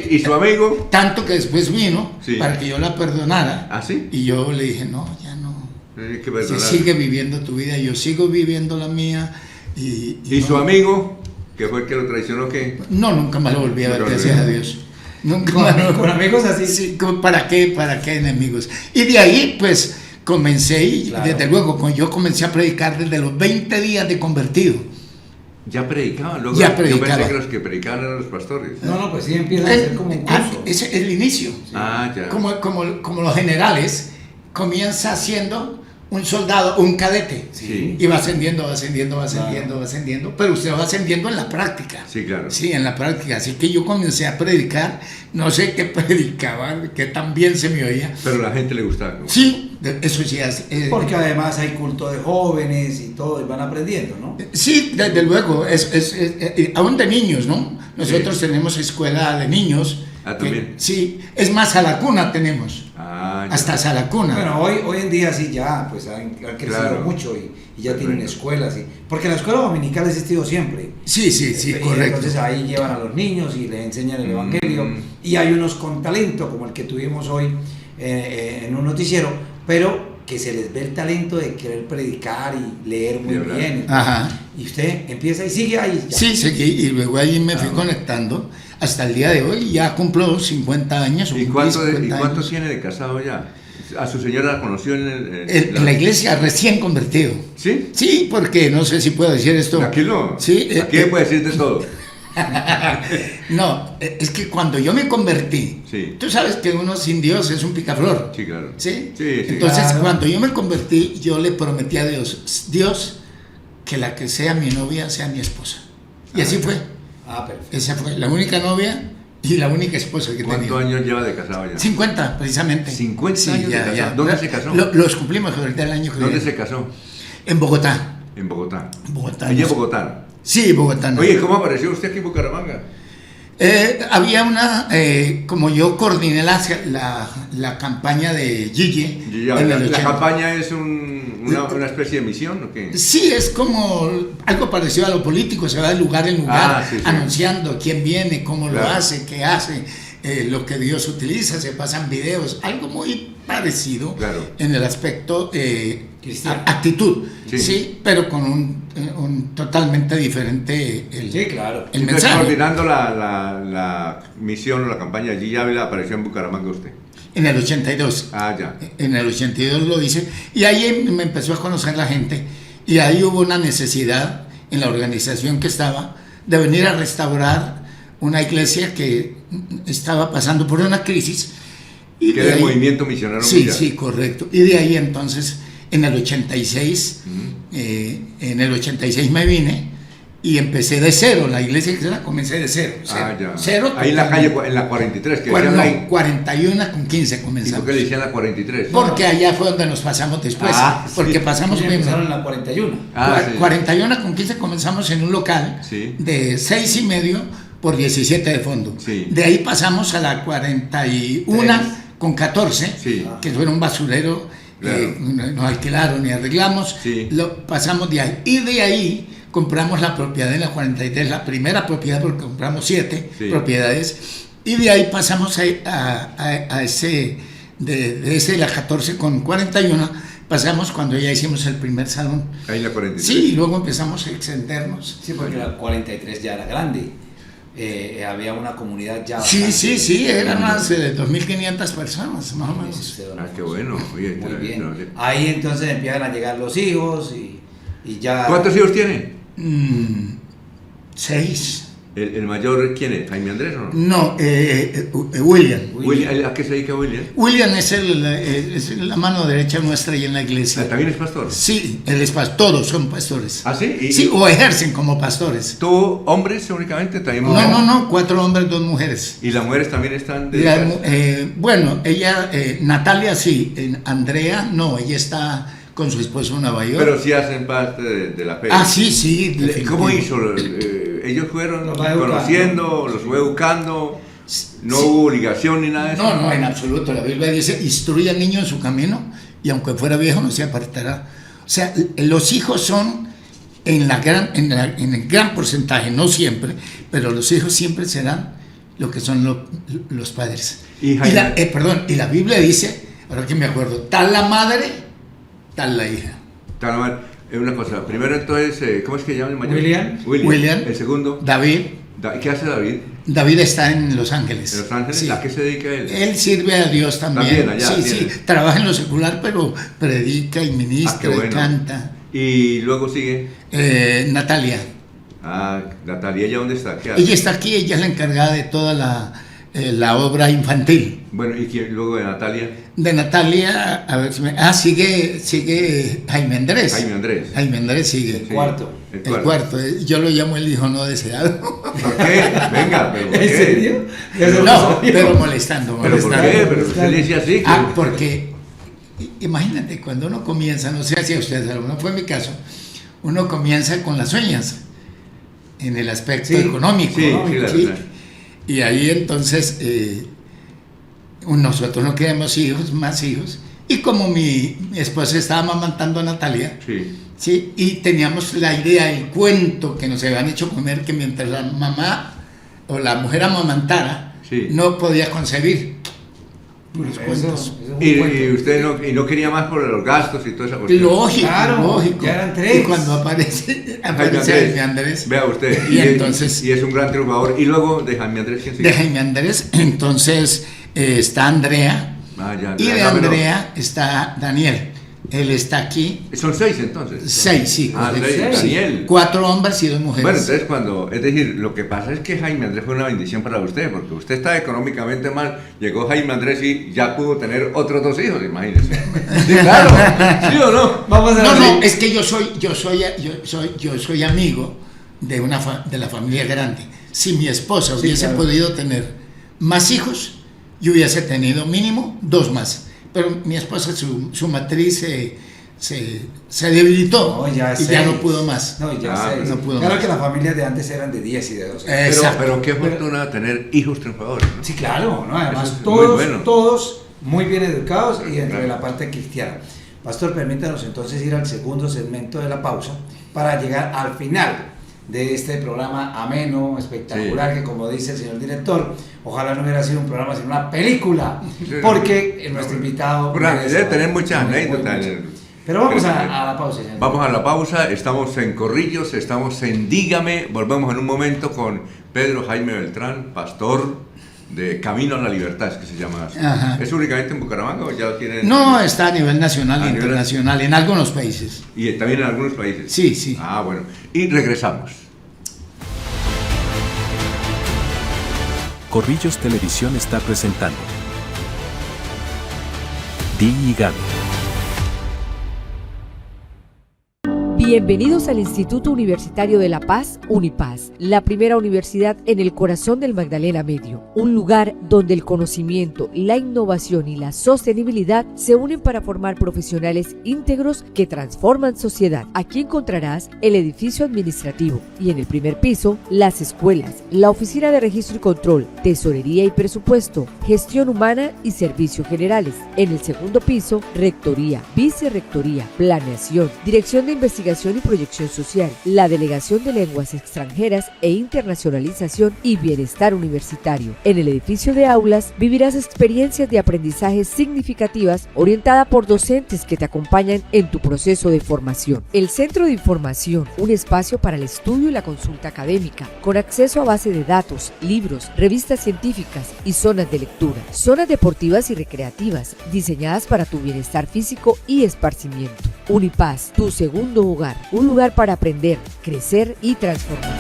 ¿Y su amigo? Tanto que después vino Sí. para que yo la perdonara. ¿Ah, sí? Y yo le dije, no, ya no. Hay que Sí, perdonar. sigue viviendo tu vida, yo sigo viviendo la mía. ¿Y no, su amigo? ¿Que fue el que lo traicionó? ¿Qué? No, nunca más lo volví a ver, Nunca lo gracias a volví. Dios. Nunca más lo- Con amigos así. Sí, ¿para qué enemigos? Y de ahí, pues, comencé, y Claro. desde luego, yo comencé a predicar desde los 20 días de convertido. Ya predicaban. Luego, Ya Yo predicaba. pensé que los que predicaban eran los pastores. No, pues sí empieza a ser como un curso. Ese es el inicio. Ah, ya. Como los generales, comienza siendo un soldado, un cadete. Sí. Y va ascendiendo, va ascendiendo, pero usted va ascendiendo en la práctica. Sí, claro. Sí, en la práctica. Así que yo comencé a predicar, no sé qué predicaba, que tan bien se me oía. Pero a la gente le gustaba. ¿no? Sí, Eso sí Porque además hay culto de jóvenes y todo, y van aprendiendo, ¿no? Sí, desde luego, aún de niños, ¿no? Nosotros tenemos escuela de niños. También. Sí, es más, a la cuna tenemos. Hasta a la cuna. Bueno, hoy en día sí ya, pues han crecido mucho y ya tienen escuelas. Porque la escuela dominical ha existido siempre. Sí, correcto. Entonces ahí llevan a los niños y les enseñan el evangelio. Y hay unos con talento, como el que tuvimos hoy en un noticiero, pero que se les ve el talento de querer predicar y leer muy bien. Ajá. Y usted empieza y sigue ahí. Ya. Sí, seguí, y luego ahí me fui conectando hasta el día de hoy. Ya cumplo 50 años. ¿Y cuánto tiene de casado ya? ¿A su señora la conoció en la iglesia recién convertido? ¿Sí? Sí, porque no sé si puedo decir esto. Aquí no. Sí, aquí puede decir de todo. No, es que cuando yo me convertí, tú sabes que uno sin Dios es un picaflor. Sí, claro. ¿Sí? Sí, entonces, claro. Cuando yo me convertí, yo le prometí a Dios, que la que sea mi novia sea mi esposa. Y así fue. Perfecto. Esa fue la única novia y la única esposa que tenía. ¿Cuántos años lleva de casado ya? 50, precisamente. 50 años de casado. ¿Dónde se casó? Los cumplimos ahorita el año que ¿Dónde viene. se casó? En Bogotá. En Bogotá. ¿Ella es Bogotá? Sí, Bogotá. Oye, ¿cómo apareció usted aquí en Bucaramanga? Había una, como yo coordiné la campaña de Gigi. ¿La campaña es una especie de misión o qué? Sí, es como algo parecido a lo político, se va de lugar en lugar, anunciando quién viene, cómo lo hace, qué hace, lo que Dios utiliza, se pasan videos, algo muy parecido en el aspecto actitud, sí, pero con un totalmente diferente el mensaje. Coordinando la misión o la campaña allí, ya apareció en Bucaramanga usted. En el 82. Ya. En el 82 lo hice, y ahí me empezó a conocer la gente, y ahí hubo una necesidad en la organización que estaba de venir a restaurar una iglesia que estaba pasando por una crisis. Y que era el movimiento misionero mundial. Sí, correcto. Y de ahí entonces, en el 86, me vine y empecé de cero. La iglesia que la comencé de cero. Cero. Ahí en la calle, en la 43. Que 41 con 15 comenzamos. ¿Y por qué le decían la 43? Porque allá fue donde nos pasamos después. Porque pasamos empezaron en la 41. 41 con 15 comenzamos en un local de 6,5 por 17 de fondo. De ahí pasamos a la 41 con 14, que fue un basurero. Nos alquilaron y arreglamos, lo pasamos de ahí, y de ahí compramos la propiedad en la 43, la primera propiedad, porque compramos 7 propiedades, y de ahí pasamos a ese, de ese, la 14 con 41, pasamos cuando ya hicimos el primer salón. Ahí la 43. Sí, y luego empezamos a extendernos. Sí, porque la 43 ya era grande. Había una comunidad ya. Sí, eran más de 2.500 personas, más o menos. Qué bueno. Oye, muy bien. Ahí entonces empiezan a llegar los hijos y ya. ¿Cuántos hijos tiene? 6. ¿El mayor quién es? ¿Jaime Andrés o no? No, William. ¿A qué se dedica William? William es la mano derecha nuestra ahí en la iglesia. ¿También es pastor? Sí, él es pastor, todos son pastores. ¿Ah, sí? Sí, o ejercen como pastores. ¿Tú, hombres únicamente? ¿También mujeres? No, 4 hombres, 2 mujeres. ¿Y las mujeres también están bueno, ella, Natalia sí, Andrea no, ella está con su esposo en Nueva York. Pero sí hacen parte de la fe. Sí. ¿Cómo hizo? Ellos fueron conociendo, los fue educando, no hubo obligación ni nada de eso. No, en absoluto. La Biblia dice, instruye al niño en su camino, y aunque fuera viejo no se apartará. O sea, los hijos son en el gran porcentaje, no siempre, pero los hijos siempre serán lo que son los padres. Y la Biblia dice, ahora que me acuerdo, tal la madre, tal la hija. Tal la madre. Una cosa, primero entonces, ¿cómo es que llama el mayor? William. El segundo. David. ¿Qué hace David? David está en Los Ángeles. ¿En Los Ángeles? Sí. ¿A qué se dedica él? Él sirve a Dios también. Allá, sí, trabaja en lo secular, pero predica y ministra y canta. ¿Y luego sigue? Natalia. Natalia, ¿ella dónde está? ¿Qué hace? Ella está aquí, ella es la encargada de toda la obra infantil. Bueno, ¿y quién luego de Natalia? De Natalia, a ver si sigue Jaime Andrés. Jaime Andrés sigue. El cuarto. El cuarto. Yo lo llamo el hijo no deseado. ¿Por qué? Venga, pero ¿por qué? ¿En serio? No, pero molestando. ¿Pero por qué? Pero usted le dice así. Porque imagínate, cuando uno comienza, no sé si a ustedes, no fue mi caso, uno comienza con las uñas en el aspecto económico. Sí. Y ahí entonces nosotros no queremos hijos, más hijos, y como mi esposa estaba amamantando a Natalia, sí, y teníamos la idea, el cuento que nos habían hecho comer, que mientras la mamá o la mujer amamantara, no podía concebir. Puros cuentos. Y usted no quería más por los gastos y toda esa cuestión. Lógico. Ya eran 3. Y cuando aparece Jaime Andrés. Vea usted. Y entonces, y es un gran triunfador. Y luego de Jaime Andrés, ¿quién sigue? De Jaime Andrés, entonces está Andrea. Y de Andrea está Daniel. Él está aquí. Son 6 entonces. 6, sí. Daniel. 4 hombres y 2 mujeres. Bueno, entonces es decir, lo que pasa es que Jaime Andrés fue una bendición para usted, porque usted está económicamente mal, llegó Jaime Andrés y ya pudo tener otros 2 hijos, imagínese. Sí, claro. ¿Sí o no? No, es que yo soy amigo de la familia grande. Si mi esposa hubiese podido tener más hijos, yo hubiese tenido mínimo 2 más. Pero mi esposa, su matriz se debilitó y ya no pudo más. No pudo más. Que las familias de antes eran de 10 y de 12. Pero qué fortuna tener hijos triunfadores, ¿no? Sí, claro, ¿no? Además todos muy bien educados y dentro de la parte cristiana. Pastor, permítanos entonces ir al segundo segmento de la pausa para llegar al final de este programa ameno, espectacular, que como dice el señor director, ojalá no hubiera sido un programa sino una película, porque nuestro invitado debe tener muchas anécdotas. Pero vamos a la pausa, señor. Vamos a la pausa, estamos en Corrillos, estamos en Dígame, volvemos en un momento con Pedro Jaime Beltrán, pastor de Camino a la Libertad, es que se llama así. ¿Es únicamente en Bucaramanga o ya tienen...? No, está a nivel nacional e internacional, en algunos países. ¿Y también en algunos países? Sí. Ah, bueno. Y regresamos. Corrillos Televisión está presentando Dígame. Bienvenidos al Instituto Universitario de La Paz, Unipaz, la primera universidad en el corazón del Magdalena Medio, un lugar donde el conocimiento, la innovación y la sostenibilidad se unen para formar profesionales íntegros que transforman sociedad. Aquí encontrarás el edificio administrativo y en el primer piso, las escuelas, la oficina de registro y control, tesorería y presupuesto, gestión humana y servicios generales. En el segundo piso, rectoría, vicerrectoría, planeación, dirección de investigación y proyección social, la Delegación de Lenguas Extranjeras e Internacionalización y Bienestar Universitario. En el edificio de aulas vivirás experiencias de aprendizaje significativas orientada por docentes que te acompañan en tu proceso de formación. El Centro de Información, un espacio para el estudio y la consulta académica, con acceso a base de datos, libros, revistas científicas y zonas de lectura. Zonas deportivas y recreativas, diseñadas para tu bienestar físico y esparcimiento. Unipaz, tu segundo hogar, un lugar para aprender, crecer y transformar.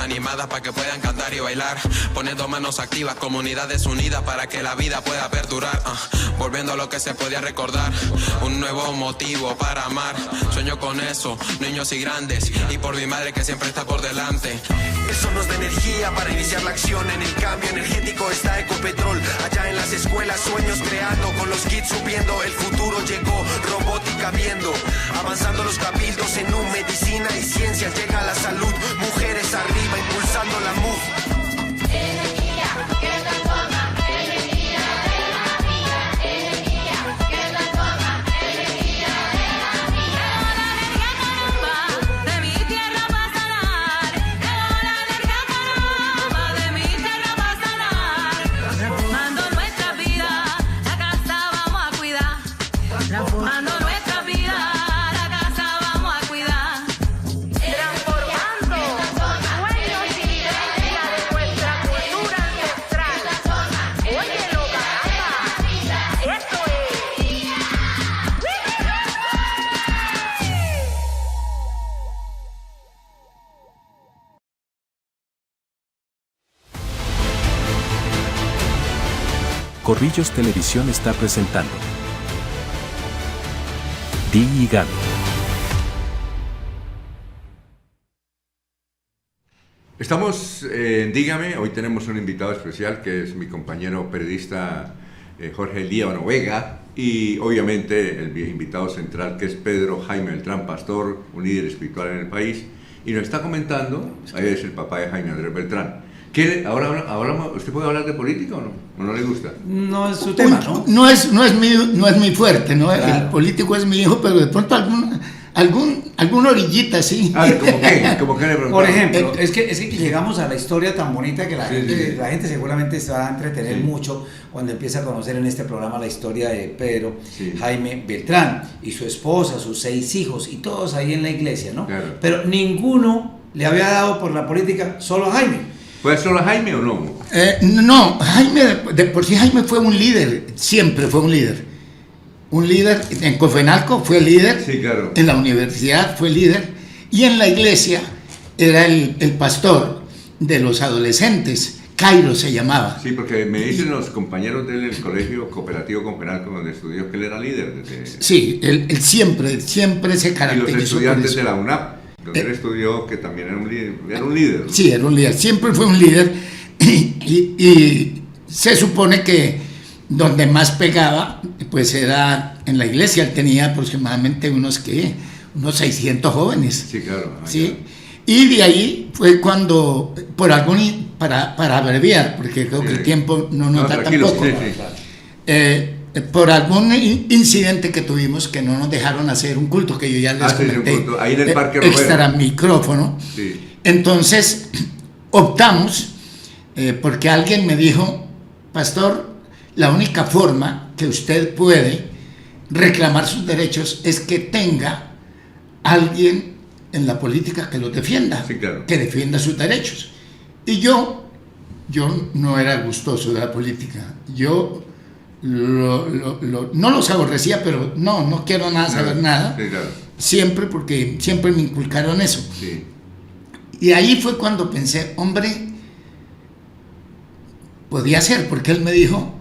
Animadas para que puedan cantar y bailar, poniendo manos activas, comunidades unidas para que la vida pueda perdurar, volviendo a lo que se podía recordar, un nuevo motivo para amar, sueño con eso, niños y grandes, y por mi madre que siempre está por delante. Eso no es de energía para iniciar la acción. En el cambio energético está Ecopetrol. Allá en las escuelas, sueños creando, con los kids subiendo. El futuro llegó, robótica viendo. Avanzando los cabildos en medicina y ciencias. Llega la salud, mujeres arriba impulsando la MUV. Energía que transforma, energía de la vida, energía que transforma, energía de la vida. La energía caramba, de mi tierra va a sanar. La energía caramba, de mi tierra va a sanar. Transformando nuestra vida, la casa vamos a cuidar. Transformando nuestra vida, la casa vamos a cuidar. Transformando sueños y vivencia de nuestra cultura ancestral. Óyelo, caramba, esto es. Corrillos Televisión está presentando Dígame. Estamos en Dígame, hoy tenemos un invitado especial que es mi compañero periodista Jorge Líbano Vega y obviamente el invitado central que es Pedro Jaime Beltrán, pastor, un líder espiritual en el país, y nos está comentando, es el papá de Jaime Andrés Beltrán. Ahora hablamos, ¿usted puede hablar de política o no? ¿O no le gusta? No es su tema, ¿no? No es mi fuerte, ¿no? Claro. El político es mi hijo, pero de pronto alguna orillita, sí. A ver, ¿cómo qué? ¿Cómo qué le preguntaba? Por ejemplo, es que llegamos a la historia tan bonita que la gente seguramente se va a entretener mucho cuando empieza a conocer en este programa la historia de Pedro Jaime Beltrán y su esposa, sus 6 hijos y todos ahí en la iglesia, ¿no? Claro. Pero ninguno le había dado por la política, solo a Jaime. ¿Puede solo a Jaime o no? No, Jaime, de por sí Jaime fue un líder, siempre fue un líder. Un líder, en Cofenalco fue líder, Sí, claro. en la universidad fue líder, y en la iglesia era el pastor de los adolescentes, Cairo se llamaba. Sí, porque me dicen los compañeros del colegio cooperativo Confenalco donde estudió que él era líder. Sí, él siempre se Y los caracterizó por estudiantes eso. de la UNAP, donde él estudió, que también era un líder. ¿No? Sí, era un líder, siempre fue un líder, y se supone que donde más pegaba, pues era en la iglesia. Él tenía aproximadamente unos 600 jóvenes. Sí, claro. ¿Sí? Y de ahí fue cuando, para abreviar, porque creo que el tiempo no nos da tampoco, por algún incidente que tuvimos que no nos dejaron hacer un culto, que yo ya les comenté, ahí en el Parque Romero. extra micrófono. Sí. Entonces optamos, porque alguien me dijo, pastor, la única forma que usted puede reclamar sus derechos es que tenga alguien en la política que los defienda, Sí, claro. que defienda sus derechos. Y yo no era gustoso de la política. Yo no los aborrecía, pero no quiero saber nada. Sí, claro. Porque siempre me inculcaron eso. Sí. Y ahí fue cuando pensé, hombre, podía ser, porque él me dijo,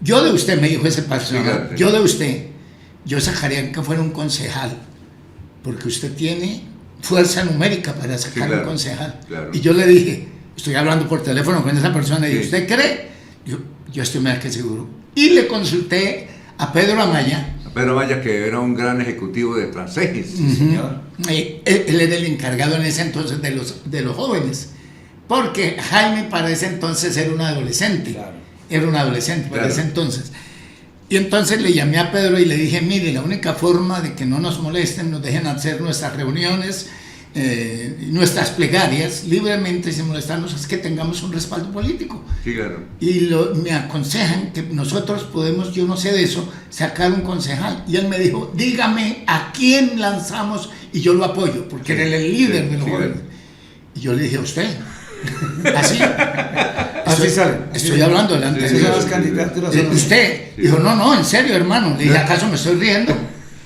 yo de usted, me dijo ese pastor, claro. yo de usted, yo sacaría que fuera un concejal, porque usted tiene fuerza numérica para sacar claro, un concejal. Claro. Y yo le dije, estoy hablando por teléfono con esa persona, y Sí. ¿usted cree? Yo estoy más que seguro. Y le consulté a Pedro Amaya. Pero vaya que era un gran ejecutivo de Transegis. Sí, señor. Él era el encargado en ese entonces de los jóvenes, porque Jaime para ese entonces era un adolescente. Claro. Era un adolescente para Claro. ese entonces. Y entonces le llamé a Pedro y le dije, mire, la única forma de que no nos molesten, nos dejen hacer nuestras reuniones, nuestras plegarias libremente, sin molestarnos, es que tengamos un respaldo político. Sí, claro. Y me aconsejan que nosotros podemos, yo no sé de eso, sacar un concejal. Y él me dijo, dígame a quién lanzamos y yo lo apoyo, porque Sí, era el líder sí, de los sí, jóvenes. Y yo le dije, ¿a usted? Así. Así sale. Estoy hablando delante Sí, de sí, Esas sí, candidaturas son- usted. Sí. Dijo, no, en serio, hermano. Le dije, ¿acaso me estoy riendo?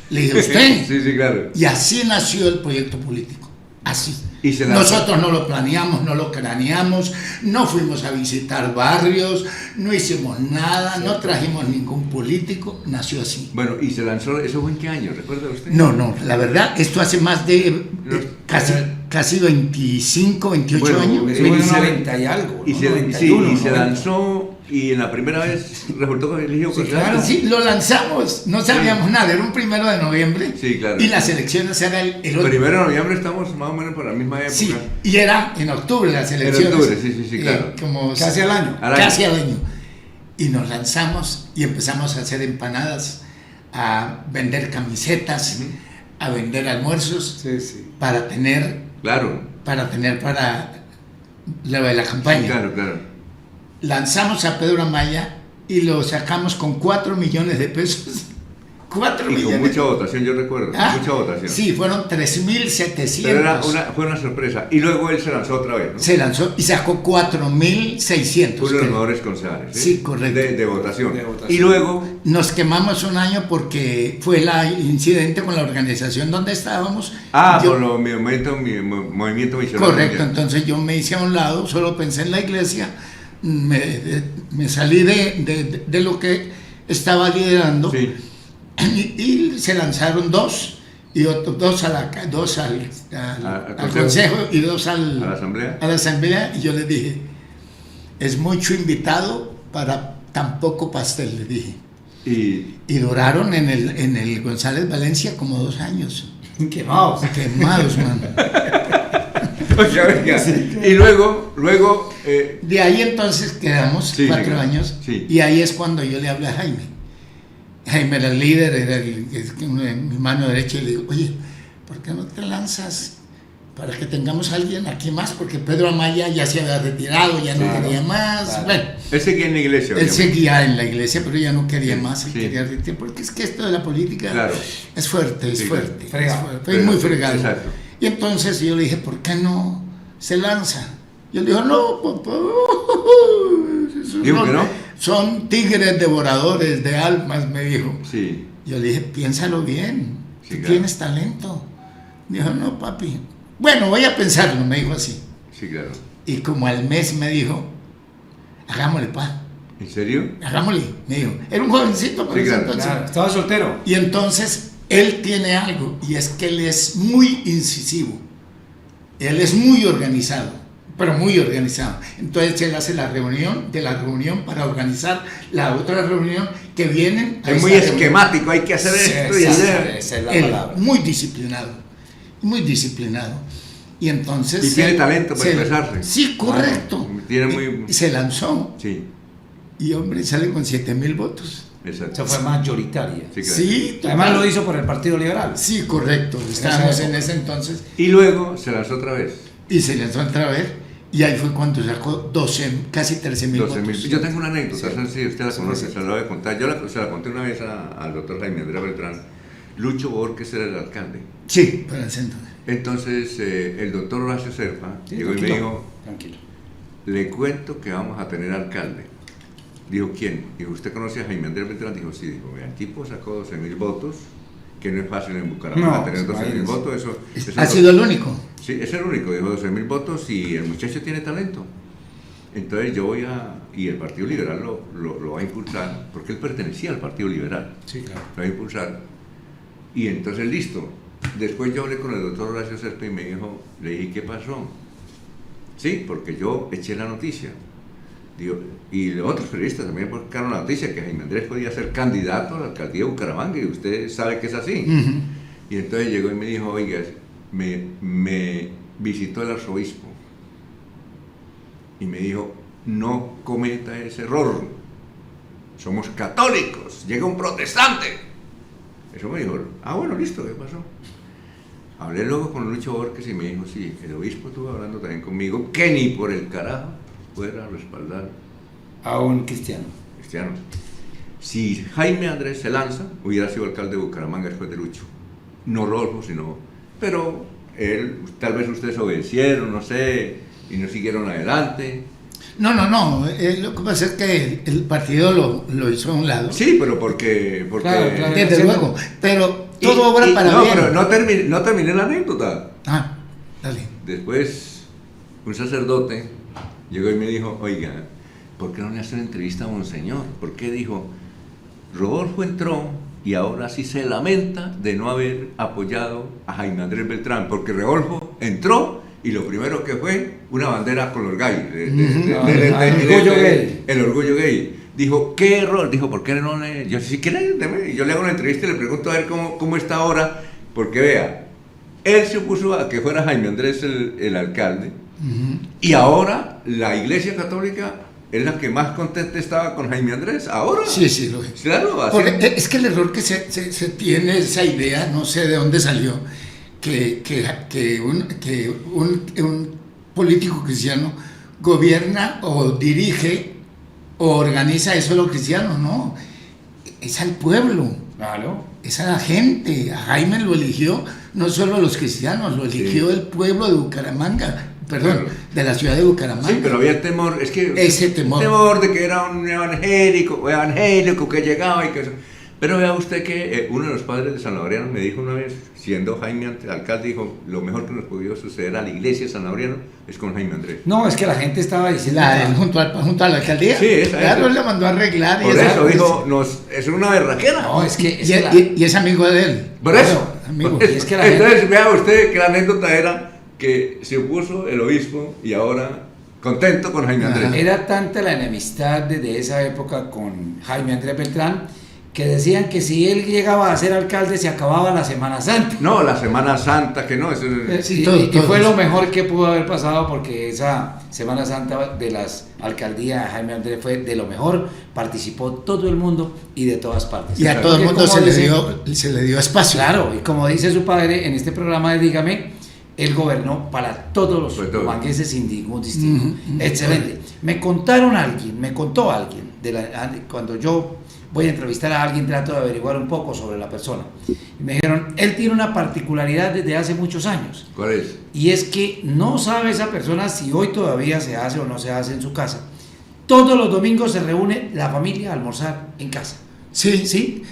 Le dije, ¿usted? Sí, sí, claro. Y así nació el proyecto político. Así. Y se lanzó. Nosotros no lo planeamos, no lo craneamos, no fuimos a visitar barrios, no hicimos nada, no trajimos ningún político, nació así. Bueno, y se lanzó, ¿eso fue en qué año? ¿Recuerda usted? No, la verdad, esto hace más de No. casi casi 25, 28 Bueno, años. Eso fue en y se- 90 y algo, Y ¿no? se, 91, y se 90. lanzó y en la primera vez resultó que eligió Sí, concejal. claro. Sí, lo lanzamos, no sabíamos nada, era un 1 de noviembre. Sí, claro. Y las elecciones eran el otro. Primero de noviembre estamos más o menos por la misma época. Sí, y era en octubre las En elecciones. octubre, sí, claro. Como Casi al año. Casi al año. Y nos lanzamos y empezamos a hacer empanadas, a vender camisetas, a vender almuerzos Sí, sí. para tener Claro. para la campaña. Claro, claro. Lanzamos a Pedro Amaya y lo sacamos con 4 millones de pesos. 4 Y millones. con mucha votación, yo recuerdo. Ah, Mucha votación. Sí, fueron 3.700. Pero fue una sorpresa. Y luego él se lanzó otra vez, ¿no? Se lanzó y sacó 4.600. Fue uno de los creo. mejores concejales. Sí, correcto. De votación. De votación. Y luego, Nos quemamos un año porque fue el incidente con la organización donde estábamos. Yo- por los movimiento misionero. Correcto, entonces yo me hice a un lado, solo pensé en la iglesia, me salí de lo que estaba liderando. Sí. Y se lanzaron 2 y dos al consejo y 2 ¿A la asamblea? a la asamblea, y yo les dije, es mucho invitado para tan poco pastel, les dije. Y duraron en el González Valencia como 2 años. Quemados. Quemados, mano. Oiga, venga. Y luego De ahí entonces quedamos Sí, 4 claro. años, Sí. y ahí es cuando yo le hablé a Jaime. Jaime era el líder, era mi mano derecha, y le digo, oye, ¿por qué no te lanzas para que tengamos a alguien aquí más? Porque Pedro Amaya ya se había retirado, ya no Claro, quería más. claro. Bueno, él seguía en la iglesia. él obviamente. seguía en la iglesia, pero ya no quería más, él Sí. quería retirar, porque es que esto de la política Claro. es fuerte, Sí, fuerte. fregado. Es fuerte, es muy fregado. Exacto. Y entonces yo le dije, ¿por qué no se lanza? Y él dijo, no, papá. esos ¿Dijo que no? Son tigres devoradores de almas, me dijo. Sí. Yo le dije, piénsalo bien, Sí, tú claro. tienes talento. Dijo, no, papi. Bueno, voy a pensarlo, me dijo así. Sí, claro. Y como al mes me dijo, hagámosle, ¿En serio? hagámosle, me dijo. Era un jovencito, por Sí, ese claro. entonces. Claro, estaba soltero. Y entonces él tiene algo, y es que él es muy incisivo. Él es muy organizado, pero muy organizado. Entonces él hace la reunión para organizar la otra reunión que vienen. a Es muy esta reunión. esquemático, hay que hacer Sí, esto y esa hacer. es la Él, palabra. muy disciplinado, muy disciplinado. Y entonces... Y tiene él talento para expresarse. Sí, correcto. Tiene muy- Y se lanzó, Sí, y hombre, sale con 7,000 votos. exacto. Esa fue mayoritaria. Sí, claro. Sí, Además total. lo hizo por el Partido Liberal. Sí, correcto. Estábamos época. en ese entonces. Y luego se lanzó otra vez. Y se lanzó otra vez, y ahí fue cuando sacó casi 13,000 votos. 12.000. Yo tengo una anécdota, Sí. no sé si usted la Sí, conoce, sí. se la voy a contar. Yo se la conté una vez al doctor Jaime Andrés Beltrán. Lucho Borges era el alcalde. Sí, para el centro. Entonces el doctor Horacio Serpa Sí, llegó y me tranquilo, dijo, tranquilo. le cuento que vamos a tener alcalde. Dijo, ¿quién? Dijo, ¿usted conoce a Jaime Andrés Beltrán? Dijo, sí. Dijo, el tipo sacó 12.000 votos, que no es fácil en Bucaramanga No, tener 12.000 imagínese. votos. Eso Ha sido el único. Sí, es el único, dijo 12.000 votos y el muchacho tiene talento. Entonces yo y el Partido Liberal lo va a impulsar, porque él pertenecía al Partido Liberal, Sí, claro. lo va a impulsar. Y entonces listo. Después yo hablé con el doctor Horacio Serpa y me dijo, le dije, ¿qué pasó? Sí, porque yo eché la noticia. Digo, y los otros periodistas también buscaron la noticia que Jaime Andrés podía ser candidato a la alcaldía de Bucaramanga y usted sabe que es así. Ujú. Y entonces llegó y me dijo, oiga, me visitó el arzobispo y me dijo, no cometa ese error, somos católicos, llega un protestante. Eso me dijo, bueno, listo, ¿qué pasó? Hablé luego con Lucho Borges y me dijo, sí, el obispo estuvo hablando también conmigo, que ni por el carajo fuera a respaldar A un cristiano. cristiano. Si Jaime Andrés se lanza, hubiera sido alcalde de Bucaramanga después de Lucho. No Rodolfo, sino... Pero él, tal vez ustedes obedecieron, no sé, y no siguieron adelante. No. Lo que pasa es que el partido lo hizo a un lado. Sí, pero porque... Claro, claro. Desde luego. Pero todo obra para no, bien. pero no terminé la anécdota. Ah, dale. Después, un sacerdote llegó y me dijo, oiga, ¿por qué no le hace una entrevista a Monseñor? ¿Por qué? Dijo, Rodolfo entró y ahora sí se lamenta de no haber apoyado a Jaime Andrés Beltrán, porque Rodolfo entró y lo primero que fue una bandera con los gays. El orgullo gay. Dijo, ¿qué error? Dijo, ¿por qué no le...? Yo sí, yo le hago una entrevista y le pregunto a ver cómo está ahora, porque vea, él se opuso a que fuera Jaime Andrés el alcalde, y ahora la Iglesia Católica es la que más contenta estaba con Jaime Andrés, ahora. Sí, lo es. Claro, así. Es que el error que se tiene, esa idea, no sé de dónde salió, que un político cristiano gobierna o dirige o organiza eso a los cristianos, no, es al pueblo, Claro. es a la gente. A Jaime lo eligió no solo a los cristianos, lo eligió el pueblo de Bucaramanga, perdón, de la ciudad de Bucaramanga. Sí, pero había el temor, es que ese temor de que era un evangélico que llegaba y que eso. Pero vea usted que uno de los padres de San Laureano me dijo una vez, siendo Jaime alcalde, dijo, lo mejor que nos podía suceder a la iglesia de San Laureano es con Jaime Andrés. No, es que la gente estaba diciendo... junto a la alcaldía. Sí, esa. Claro, le mandó a arreglar. Por eso dijo, es una berraquera. No, es que... Y es amigo de él. Por eso. Amigo. Es que la Entonces, vea usted que la anécdota era que se opuso el obispo y ahora contento con Jaime Andrés. Era tanta la enemistad desde esa época con Jaime Andrés Beltrán que decían que si él llegaba a ser alcalde se acababa la Semana Santa. No, la Semana Santa, que no. Eso Sí, y fue lo mejor que pudo haber pasado porque esa Semana Santa de las alcaldías Jaime Andrés fue de lo mejor, participó todo el mundo y de todas partes. Y a todo el mundo se le dio espacio. Claro, y como dice su padre en este programa de Dígame, él gobernó para todos los bumangueses sin ningún distingo. Excelente. Me contó alguien, cuando yo voy a entrevistar a alguien, trato de averiguar un poco sobre la persona. Y me dijeron, él tiene una particularidad desde hace muchos años. ¿Cuál es? Y es que no sabe esa persona si hoy todavía se hace o no se hace en su casa. Todos los domingos se reúne la familia a almorzar en casa. Sí.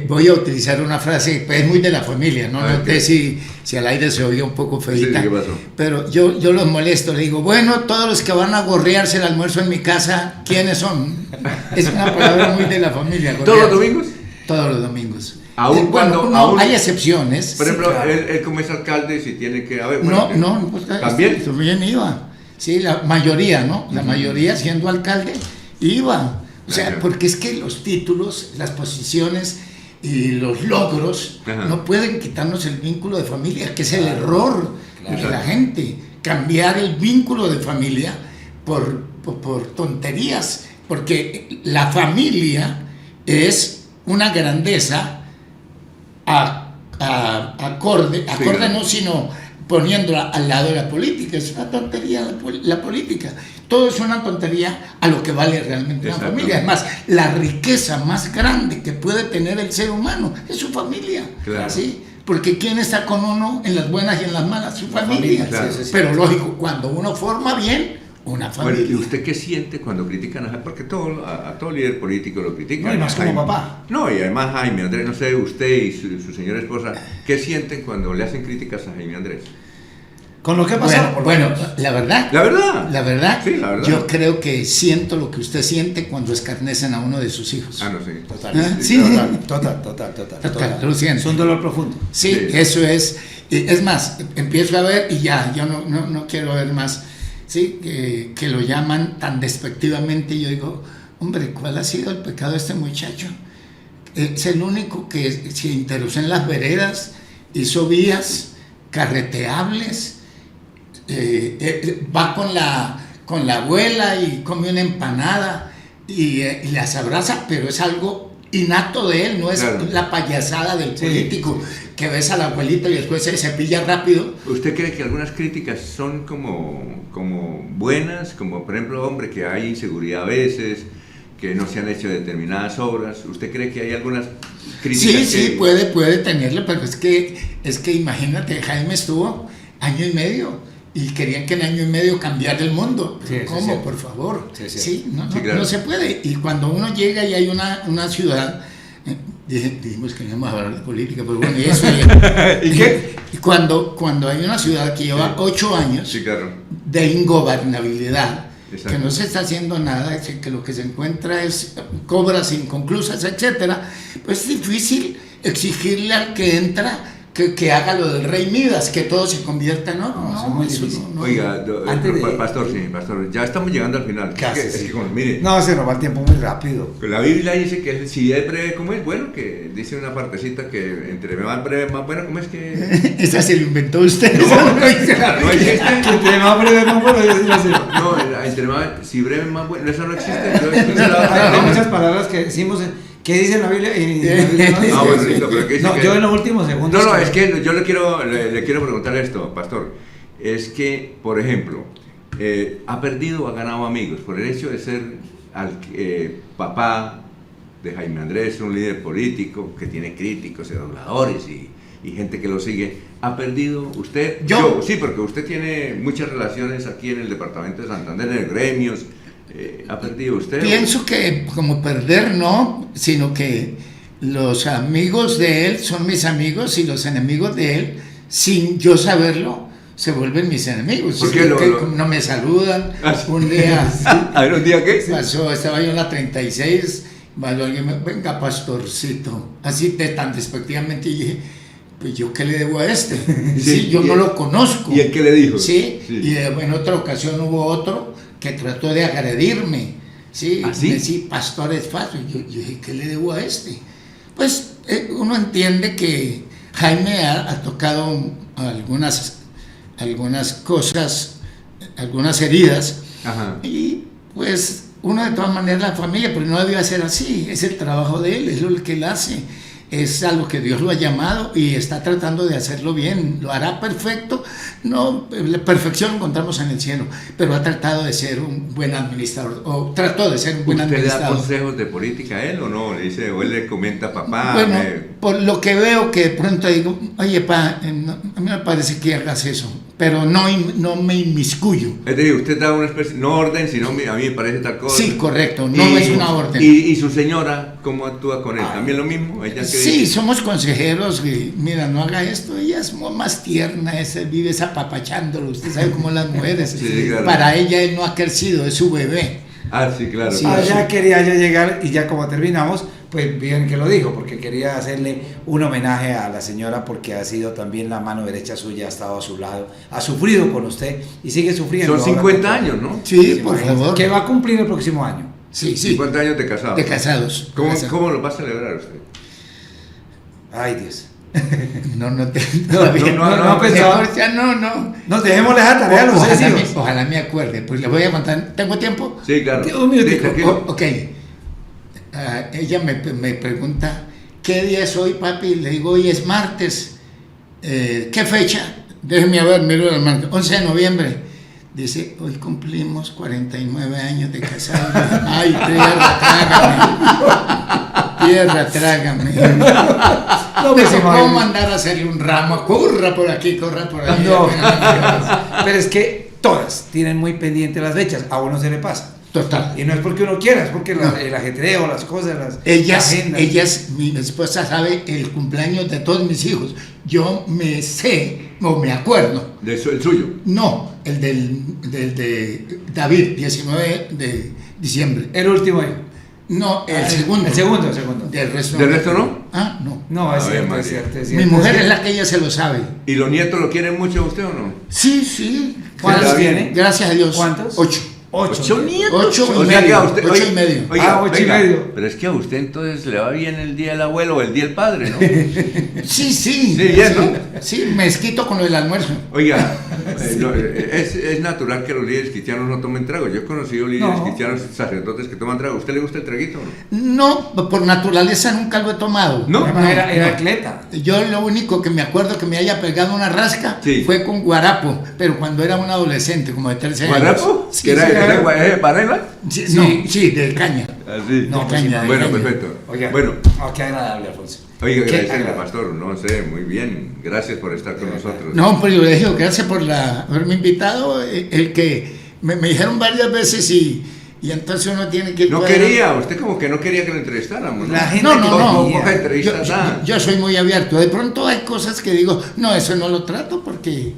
Voy a utilizar una frase, pues es muy de la familia, no sé si al aire se oía un poco feita. Sí, ¿qué pasó? Pero yo los molesto, le digo, bueno, todos los que van a gorrearse el almuerzo en mi casa, ¿quiénes son? Es una palabra muy de la familia. ¿Todos los domingos? Todos los domingos. Aún cuando hay excepciones. Por ejemplo, claro. él como es alcalde, si tiene que... A ver, pues, ¿también? También iba. Sí, la mayoría, ¿no? La mayoría siendo alcalde iba. O sea, porque es que los títulos, las posiciones y los logros no pueden quitarnos el vínculo de familia, que es el error de la gente. Cambiar el vínculo de familia por tonterías, porque la familia es una grandeza acorde no, sino poniéndola al lado de la política. Es una tontería la política. Todo es una tontería a lo que vale realmente una familia. Además, la riqueza más grande que puede tener el ser humano es su familia. Claro. ¿Sí? Porque ¿quién está con uno en las buenas y en las malas? Su familia. Claro. Pero lógico, cuando uno forma bien una familia. Bueno, ¿y usted qué siente cuando critican a Jaime? Porque a todo líder político lo critican. No, y más como Jaime. papá. No, y además Jaime Andrés, no sé, usted y su señora esposa, ¿qué sienten cuando le hacen críticas a Jaime Andrés? Con lo que ha pasado. Bueno, la verdad. ¿La verdad? La verdad. Sí, la verdad. Yo creo que siento lo que usted siente cuando escarnecen a uno de sus hijos. Ah, no sé. Total. Sí. Total. Lo siento. Es un dolor profundo. Sí, eso es. Es más, empiezo a ver y ya, yo no quiero ver más. Sí, que lo llaman tan despectivamente y yo digo, hombre, ¿cuál ha sido el pecado de este muchacho? Es el único que se interesó en las veredas, hizo vías carreteables, va con la abuela y come una empanada y las abraza, pero es algo innato de él, no es la payasada del político que ves a la abuelita y después se cepilla rápido. ¿Usted cree que algunas críticas son como buenas? Como por ejemplo, hombre, que hay inseguridad a veces, que no se han hecho determinadas obras. ¿Usted cree que hay algunas críticas? Sí, puede tenerlo, pero es que imagínate, Jaime estuvo año y medio y querían que en año y medio cambiara el mundo. ¿Cómo? Sí, por favor. No se puede. Y cuando uno llega y hay una ciudad, dijimos que no íbamos a hablar de política, pero bueno, y eso. ¿Y qué? Y cuando hay una ciudad que lleva 8 años de ingobernabilidad, que no se está haciendo nada, que lo que se encuentra es obras inconclusas, etcétera, pues es difícil exigirle al que entra que haga lo del rey Midas, que todo se convierta en oro. No, eso es muy difícil. Oiga, Antes de- pastor, ya estamos llegando al final. Casi, Es que, sí. mire, No, se nos va el tiempo muy rápido. la Biblia dice que si es breve, ¿cómo es? Bueno, que dice una partecita que entre más breve, más bueno, ¿cómo es que...? Esa se lo inventó usted. No, esa no dice la no Biblia. existe. Que entre más breve, más bueno, yo sí lo sé. No, entre más, si breve, más bueno, eso no existe. Hay muchas palabras que decimos. ¿Qué dice la Biblia? Y la Biblia no dice. Ah, bueno, listo, pero ¿qué dice No, que- yo en los últimos segundos. No, es que yo le quiero preguntar esto, pastor. Es que, por ejemplo, ha perdido o ha ganado amigos por el hecho de ser papá de Jaime Andrés, un líder político que tiene críticos, aduladores y gente que lo sigue. ¿Ha perdido usted? ¿Yo? Sí, porque usted tiene muchas relaciones aquí en el departamento de Santander, en gremios. ¿Ha perdido usted? Pienso que como perder no, sino que los amigos de él son mis amigos y los enemigos de él, sin yo saberlo, se vuelven mis enemigos. ¿Por qué Que lo- no me saludan. Ah, sí. Un día A ver, ¿un día qué? pasó, estaba yo en la 36, alguien me venga pastorcito, así tan despectivamente, y dije, pues yo qué le debo a este, sí, yo ¿y no él- lo conozco. ¿Y él qué le dijo? Sí, Sí. y en otra ocasión hubo otro que trató de agredirme, sí, ¿Ah, sí? sí, pastor es fácil, yo dije, ¿qué le debo a este? Pues uno entiende que Jaime ha tocado algunas cosas, algunas heridas, Ajá. y pues uno de todas maneras la familia, pero no debía ser así, es el trabajo de él, es lo que él hace, es a lo que Dios lo ha llamado y está tratando de hacerlo bien, lo hará perfecto, no, la perfección lo encontramos en el cielo, pero ha tratado de ser un buen administrador, o trató de ser un buen ¿Usted le da administrador. consejos de política a él o no? Le dice, o él le comenta, papá. Bueno, por lo que veo que de pronto digo, oye, a mí me parece que hagas eso, pero no me inmiscuyo. Es decir, usted da una especie, no orden, sino a mí me parece tal cosa. Sí, correcto, no es una orden. Y su señora, ¿cómo actúa con él? ¿También lo mismo? ¿Ella qué Sí, dice? somos consejeros, y mira, no haga esto, ella es más tierna, vive apapachándolo, usted sabe cómo las mujeres, Sí, claro. para ella él no ha crecido, es su bebé. Ah, sí, claro. Sí, claro. Allá quería ya llegar y ya como terminamos, pues bien que lo dijo, porque quería hacerle un homenaje a la señora porque ha sido también la mano derecha suya, ha estado a su lado, ha sufrido con usted y sigue sufriendo. Son ahora 50 con todo. años, ¿no? Sí, por favor. Que va a cumplir el próximo año. Sí, 50 años de casado. de casados. ¿Cómo lo va a celebrar usted? Ay, Dios. No, no, pensaba. No. No, dejémosle esa tarea a los seis hijos. Ojalá me acuerde, pues le voy a contar, ¿tengo tiempo? Sí, claro. Un minutico. Sí, tranquilo. Ok. Ella me pregunta, ¿qué día es hoy, papi? Le digo, hoy es martes. ¿Qué fecha? Déjeme ver, miro el martes. 11 de noviembre. Dice, hoy cumplimos 49 años de casado. Ay, tierra, trágame. No me puedo mandar a hacerle un ramo. Corra por aquí, corra por allá. No. Pero es que todas tienen muy pendiente las fechas, a uno se le pasa. Total. Y no es porque uno quiera, es porque No. el ajetreo, las cosas, la agenda. Mi esposa sabe el cumpleaños de todos mis hijos. Yo me sé, o me acuerdo. ¿El suyo? No, el de David, 19 de diciembre. El último año. No, el segundo. El segundo. ¿Del resto no? Ah, no. No, es A ver, cierto, María. es cierto, es Mi cierto. mujer es la que ella se lo sabe. ¿Y los nietos lo quieren mucho a usted o no? Sí. ¿Cuántos tiene? Gracias a Dios. ¿Cuántos? 8. 8 nietos. 8 O y sea que medio. a usted, 8 y medio. Oiga, 8 y medio. Pero es que a usted entonces le va bien el día del abuelo o el día del padre, ¿no? Sí. Sí, bien, ¿no? Sí, me esquito con lo del almuerzo. Oiga, es natural que los líderes cristianos no tomen trago. Yo he conocido líderes cristianos, sacerdotes que toman trago. ¿A usted le gusta el traguito o no? No, por naturaleza nunca lo he tomado. ¿No? Además, era atleta. Yo lo único que me acuerdo que me haya pegado una rasca Sí. fue con guarapo, pero cuando era un adolescente, como de 13 años. ¿Guarapo? Sí, ¿Que era sí, de Parela? sí, no, sí, de caña. Así. No, pues, bueno, caña. perfecto. Oiga, Bueno, qué agradable, Alfonso. oiga, Qué gracias, agradable. pastor. No sé, muy bien. Gracias por estar con nosotros. No, un privilegio, gracias por haberme invitado. El que me dijeron varias veces y entonces uno tiene que... No quería, usted como que no quería que lo entrevistáramos, ¿no? La gente No. quería. Poca entrevista da. Yo soy muy abierto. De pronto hay cosas que digo, no, eso no lo trato porque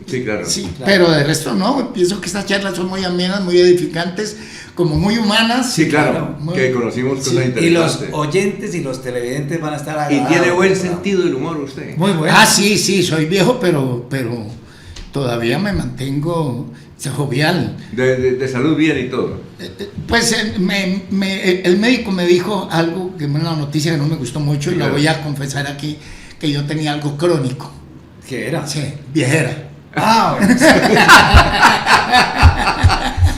Sí, claro. Sí, pero de resto no, pienso que estas charlas son muy amenas, muy edificantes, como muy humanas. Sí, claro, muy- que conocimos cosas Y los interesantes. oyentes y los televidentes van a estar Y agradados. tiene buen ¿verdad? sentido del humor usted. Muy bueno. Ah, sí, soy viejo, pero todavía me mantengo jovial. De salud bien y todo. Pues el médico me dijo algo, que una noticia que no me gustó mucho, y Claro. lo voy a confesar aquí, que yo tenía algo crónico. ¿Qué era? Sí, viejera. Ah, bueno.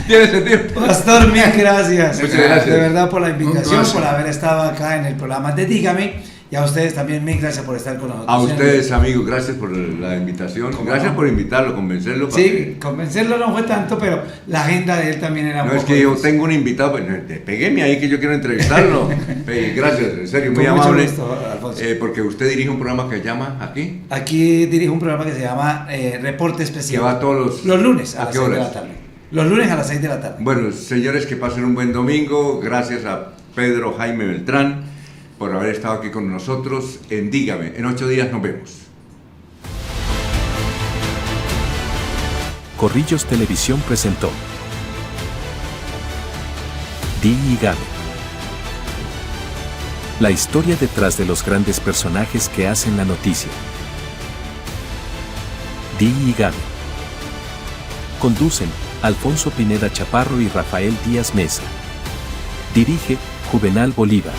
Tiene sentido. Pastor, mil gracias. Muchas gracias. De verdad por la invitación, gusto. por haber estado acá en el programa de Dígame. Y a ustedes también mil gracias por estar con nosotros. A ustedes, amigos, gracias por la invitación. ¿Cómo Gracias no? por invitarlo, convencerlo. para Sí, que- convencerlo no fue tanto, pero la agenda de él también era un No, es poco que yo difícil. tengo un invitado, pues, pégueme ahí que yo quiero entrevistarlo. Gracias, en serio, muy Con mucho amable. gusto, Alfonso. Porque usted dirige un programa que llama aquí, Aquí dirijo un programa que se llama Reporte que Especial. va todos Los lunes a ¿A las qué 6 de horas? la tarde. Los lunes a las 6 de la tarde. Bueno, señores, que pasen un buen domingo. Gracias a Pedro Jaime Beltrán por haber estado aquí con nosotros en Dígame. En 8 días nos vemos. Corrillos Televisión presentó Dígame. La historia detrás de los grandes personajes que hacen la noticia. Dígame. Conducen Alfonso Pineda Chaparro y Rafael Díaz Mesa. Dirige Juvenal Bolívar.